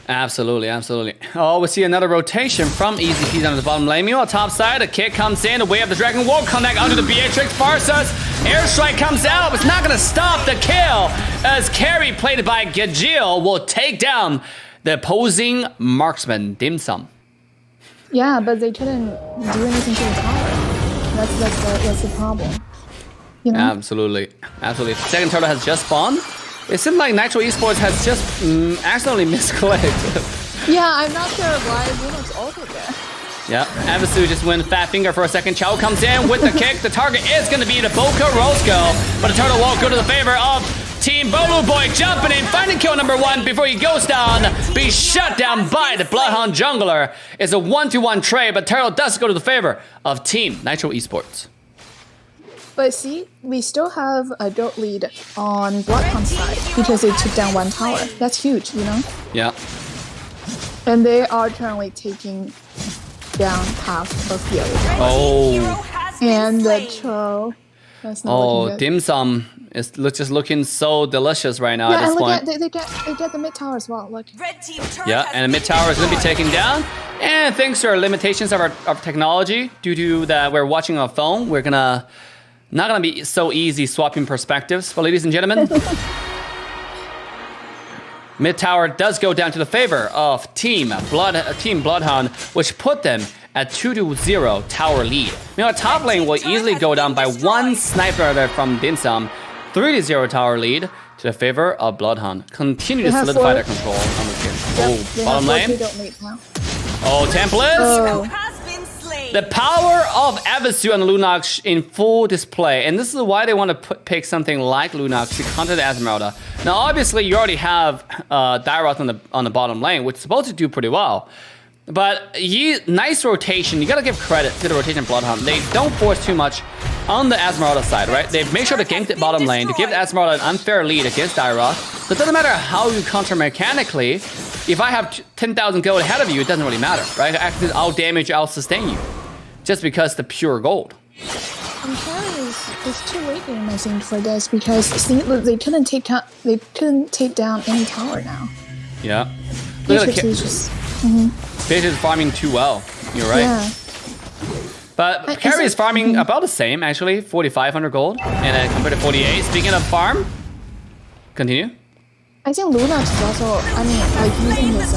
Absolutely, absolutely. Oh, we see another rotation from Easy Peasy on the bottom lane. Meanwhile, top side, a kick comes in. The Way of the Dragon won't connect onto the Beatrix. Farsas, airstrike comes out, but it's not going to stop the kill. As carry played by Gajil will take down the opposing marksman, Dim Sum. Yeah, but they couldn't do anything to the tower. That's the problem. Absolutely, absolutely. Second turtle has just spawned. It seems like Nitro Esports has just accidentally misclicked. Yeah, I'm not sure why Lunox ulted there. Yeah, Avisu just went fat finger for a second. Chow comes in with the kick. The target is going to be the Boca Roscoe, but the turtle won't go to the favor of Team Bolu Boy, jumping in, finding kill number 1 before he goes down. Be shut down by the Bloodhound jungler. It's a 1-to-1 trade, but turtle does go to the favor of Team Nitro Esports. But see, we still have a goat lead on Bloodhound's side because they took down 1 tower. That's huge, you know? Yeah. And they are currently taking down half of the other side. Oh. And the troll. That's not looking good. Dim Sum is just looking so delicious right now at this point. They get the mid tower as well. Look. Yeah, and the mid tower is going to be taken down. And thanks to our limitations of our technology, due to that we're watching on a phone, we're not gonna be so easy swapping perspectives. But ladies and gentlemen, mid tower does go down to the favor of Team Bloodhound, which put them at 2-0 tower lead. Meanwhile, top lane will easily go down by 1 sniper from Dim Sum. 3-0 tower lead to the favor of Bloodhound. Continue to solidify their control on this game. Oh, bottom lane. Oh, Templates. Oh. The power of Avisu and Lunox in full display. And this is why they want to pick something like Lunox to counter the Esmeralda. Now, obviously, you already have Dairoth on the bottom lane, which is supposed to do pretty well. But nice rotation. You gotta give credit to the rotation Bloodhound. They don't force too much on the Esmeralda side, right? They make sure to gank the bottom lane to give Esmeralda an unfair lead against Dairoth. So it doesn't matter how you counter mechanically. If I have 10,000 gold ahead of you, it doesn't really matter, right? I'll damage, I'll sustain you. Just because the pure gold. And carry is too late game, I think, for this because see, they couldn't take down any tower now. Yeah. Look at Beatrix is farming too well. You're right. Yeah. But carry is farming about the same, actually. 4,500 gold. And then compared to 48. Speaking of farm, continue. I think Lunox is also, I mean, like using his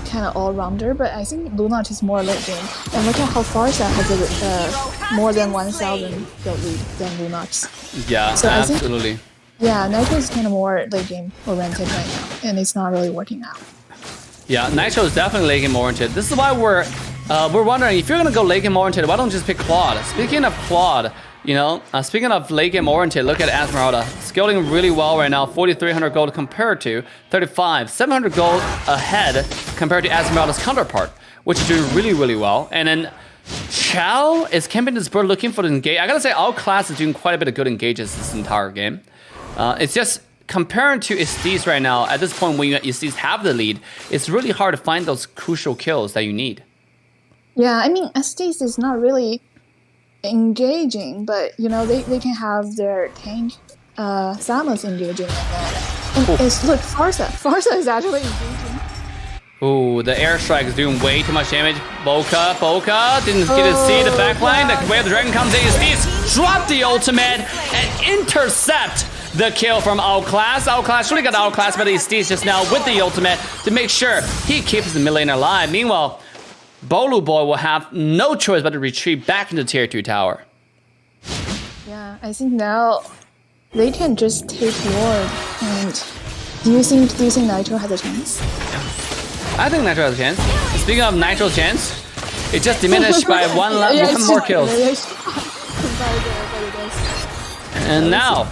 kind of all-rounder, but I think Lunox is more late game. And look at how Farsa has more than 1,000 gold lead than Lunox. Yeah, so absolutely. Yeah, Nitro is kind of more late game oriented right now, and it's not really working out. Yeah, Nitro is definitely late game oriented. This is why we're wondering if you're gonna go late game oriented, why don't you just pick Claude? Speaking of Claude, you know, speaking of late game oriented, look at Esmeralda. Scaling really well right now, 4,300 gold compared to 35, 700 gold ahead compared to Esmeralda's counterpart, which is doing really, really well. And then Chow is camping this bird looking for the engage. I gotta say, our class is doing quite a bit of good engages this entire game. It's just comparing to Estes right now, at this point when Estes have the lead, it's really hard to find those crucial kills that you need. Yeah, I mean, Estes is not really engaging, but you know they can have their tank Samus engaging, and it's look Farsa is actually engaging. Ooh, the airstrike is doing way too much damage. Boca didn't get to see the backline. The way the dragon comes in, Estes drop the ultimate and intercept the kill from Outclass. Outclass really got Outclass, but Estes just now with the ultimate to make sure he keeps the mid lane alive. Meanwhile, Bolu Boy will have no choice but to retreat back into tier 2 tower. Yeah, I think now they can just take Lord. And do you think Nitro has a chance? I think Nitro has a chance. Speaking of Nitro's chance, it just diminished by one more kill. And now,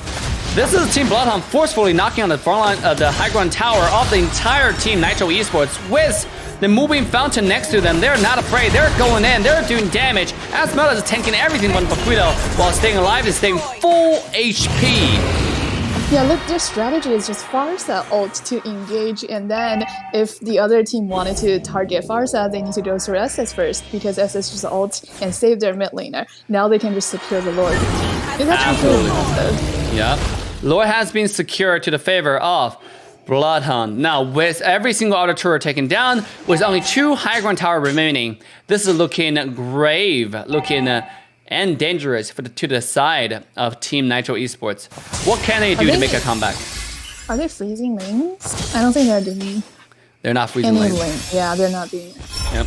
this is Team Bloodhound forcefully knocking on the front line of the high ground tower of the entire Team Nitro Esports with the moving fountain next to them. They're not afraid. They're going in. They're doing damage. Esmeralda is tanking everything from Paquito while staying alive and staying full HP. Yeah, look, their strategy is just Farsa ult to engage, and then if the other team wanted to target Farsa, they need to go through SS first because SS just ult and save their mid laner. Now they can just secure the Lord. Absolutely. Yeah. Lord has been secured to the favor of Bloodhound. Now, with every single outer turret taken down, with only 2 high ground tower remaining, this is looking grave, and dangerous to the side of Team Nitro Esports. What can they do to make a comeback? Are they freezing lanes? I don't think they're doing. They're not freezing lanes. Yeah, they're not doing it. Yep.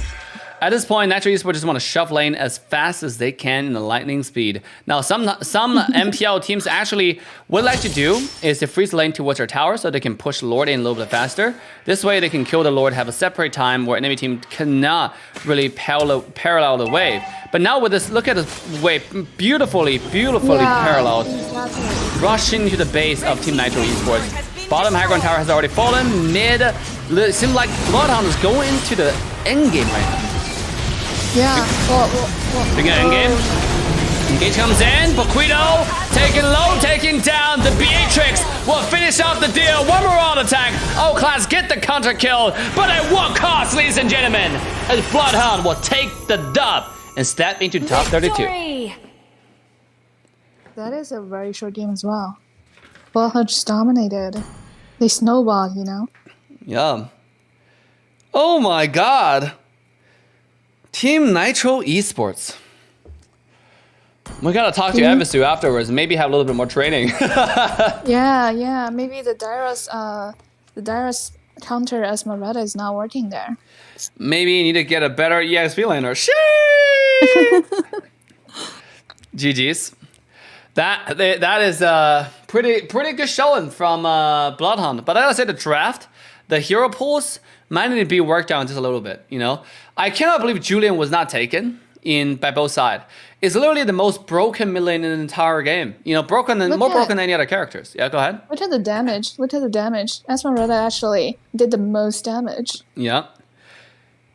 At this point, Nitro Esports just want to shove lane as fast as they can in the lightning speed. Now, some MPL teams actually, what they like to do is to freeze the lane towards their tower so they can push Lord in a little bit faster. This way, they can kill the Lord, have a separate time where enemy team cannot really parallel the wave. But now with this, look at this wave, beautifully paralleled. Exactly. Rushing to the base of Team Nitro Esports. Bottom Ackerman tower has already fallen. Mid, it seems like Bloodhound is going to the end game right now. Yeah. Big end game. Engage comes in. Boquito taking low, taking down. The Beatrix will finish off the deal. One more on attack. O-Class get the counter kill, but at what cost, ladies and gentlemen? As Bloodhound will take the dub and step into top 32. That is a very short game as well. Bloodhound just dominated. They snowballed, you know? Yeah. Oh my god. Team Nitro Esports. We gotta talk to Evisu afterwards. Maybe have a little bit more training. yeah. Maybe the Dyrus counter Esmeralda is not working there. Maybe you need to get a better EXP laner. GG's. That is a pretty good showing from Bloodhound. But I gotta say the draft, the hero pools might need to be worked on just a little bit. You know, I cannot believe Julian was not taken by both sides. It's literally the most broken mid lane in the entire game. You know, more broken than any other characters. Yeah, go ahead. Look at the damage. Esmeralda actually did the most damage. Yeah.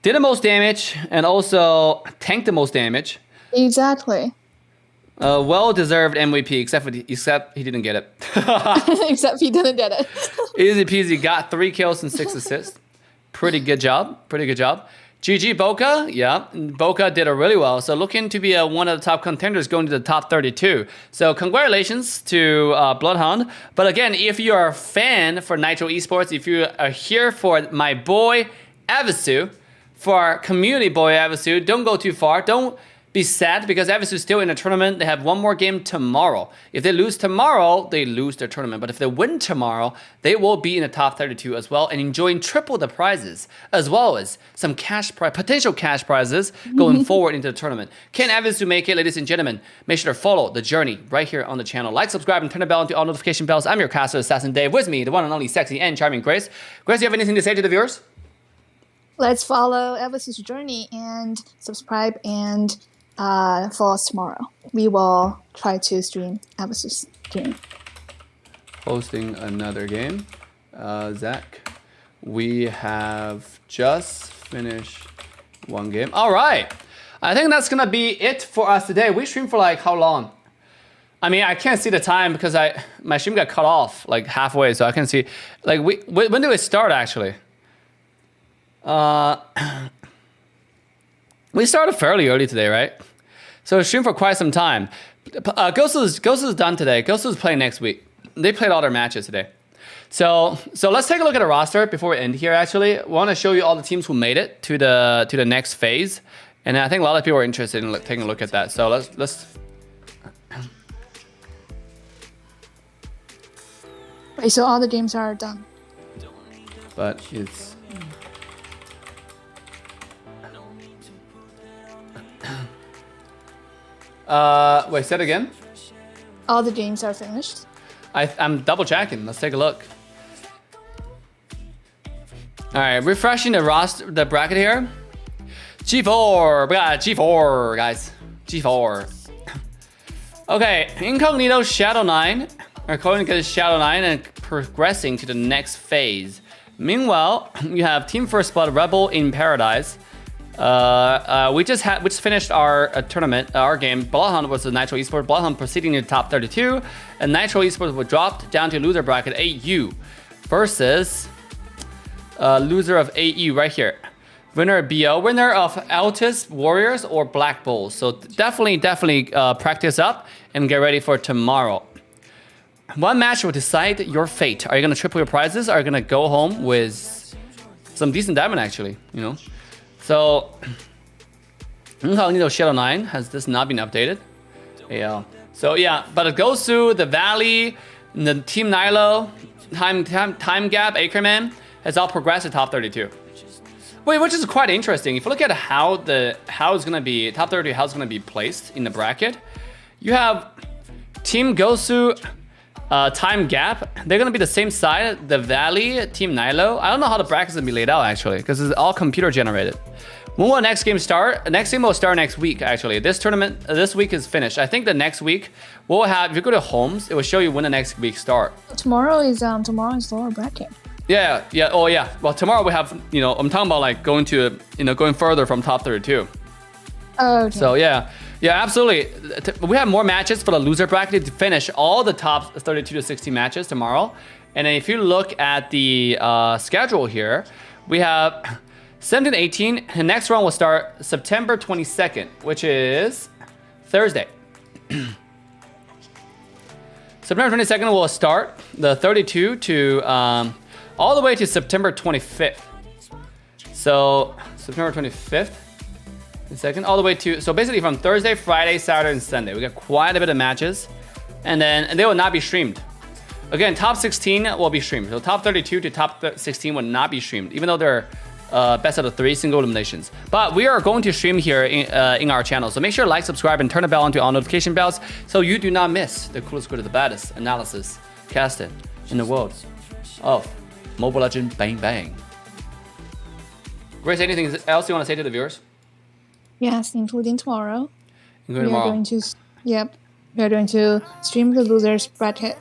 Did the most damage and also tanked the most damage. Exactly. Well-deserved MVP, except he didn't get it. Except he didn't get it. Easy peasy, got 3 kills and 6 assists. Pretty good job. GG Boca, yeah, Boca did it really well. So looking to be one of the top contenders going to the top 32. So congratulations to Bloodhound. But again, if you are a fan for Nitro Esports, if you are here for my boy Evisu, for our community boy Evisu, don't go too far. Don't be sad because Evisu is still in the tournament. They have one more game tomorrow. If they lose tomorrow, they lose their tournament. But if they win tomorrow, they will be in the top 32 as well and enjoying triple the prizes as well as some potential cash prizes going forward into the tournament. Can Evisu make it, ladies and gentlemen? Make sure to follow the journey right here on the channel. Like, subscribe, and turn the bell into all notification bells. I'm your caster assassin Dave. With me, the one and only sexy and charming Grace. Grace, do you have anything to say to the viewers? Let's follow Evisu's journey and subscribe and follow us tomorrow. We will try to stream Evisu's game. Hosting another game. Zach, we have just finished one game. All right. I think that's going to be it for us today. We streamed for like how long? I mean, I can't see the time because my stream got cut off like halfway, so I can see. Like, when did it start actually? We started fairly early today, right? So stream for quite some time. Gosu's done today. Gosu's playing next week. They played all their matches today. So let's take a look at the roster before we end here. Actually, I want to show you all the teams who made it to the next phase, and I think a lot of people are interested in taking a look at that. So let's. Wait, so all the games are done. But it's. Wait, say it again? All the games are finished. I'm double checking. Let's take a look. All right, refreshing the bracket here. G4, we got G4, guys. G4. Okay, Incognito Shadow 9. We're going to get Shadow 9 and progressing to the next phase. Meanwhile, you have Team First Blood Rebel in Paradise. We just finished our tournament, our game. Bloodhound was the Nitro Esports. Bloodhound proceeding to the top 32, and Nitro Esports was dropped down to loser bracket AU versus loser of AE right here. Winner of BO, winner of Altus Warriors or Black Bulls. So definitely practice up and get ready for tomorrow. One match will decide your fate. Are you gonna triple your prizes? Are you gonna go home with some decent diamond actually? You know. So, Incognito Shadow 9 has this not been updated? Yeah. So yeah, but it goes through the Valley, the Team Nilo, Time Gap, Acre Man has all progressed to top 32. Wait, which is quite interesting. If you look at how it's gonna be top 30, how it's gonna be placed in the bracket, you have Team Gosu, Time Gap. They're gonna be the same side. The Valley, Team Nilo. I don't know how the bracket's gonna be laid out actually, because it's all computer generated. When will next game start? Next game will start next week actually. This tournament this week is finished. I think the next week we'll have. If you go to homes, it will show you when the next week start. Tomorrow is lower bracket. Yeah. Oh yeah. Well, tomorrow we have. I'm talking about like going to going further from top 32. Oh. Okay. So yeah, absolutely. We have more matches for the loser bracket to finish all the top 32 to 60 matches tomorrow. And then if you look at the schedule here, we have 17 to 18. The next round will start September 22nd, which is Thursday. September 22nd will start the 32 to all the way to September 25th. So September 25th. Second, all the way to, so basically from Thursday, Friday, Saturday, and Sunday. We got quite a bit of matches. And they will not be streamed. Again, top 16 will be streamed. So top 32 to top 16 will not be streamed, even though they're best out of 3 single eliminations. But we are going to stream here in our channel. So make sure to like, subscribe, and turn the bell on to all notification bells so you do not miss the coolest, good, the baddest analysis casted in the world of Mobile Legends Bang Bang. Grace, anything else you want to say to the viewers? Yes, including tomorrow. We are going to stream the losers bracket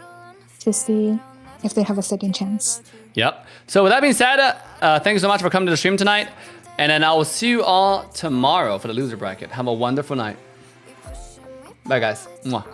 to see if they have a second chance. Yep. So with that being said, thank you so much for coming to the stream tonight. And then I will see you all tomorrow for the loser bracket. Have a wonderful night. Bye, guys. Mwah.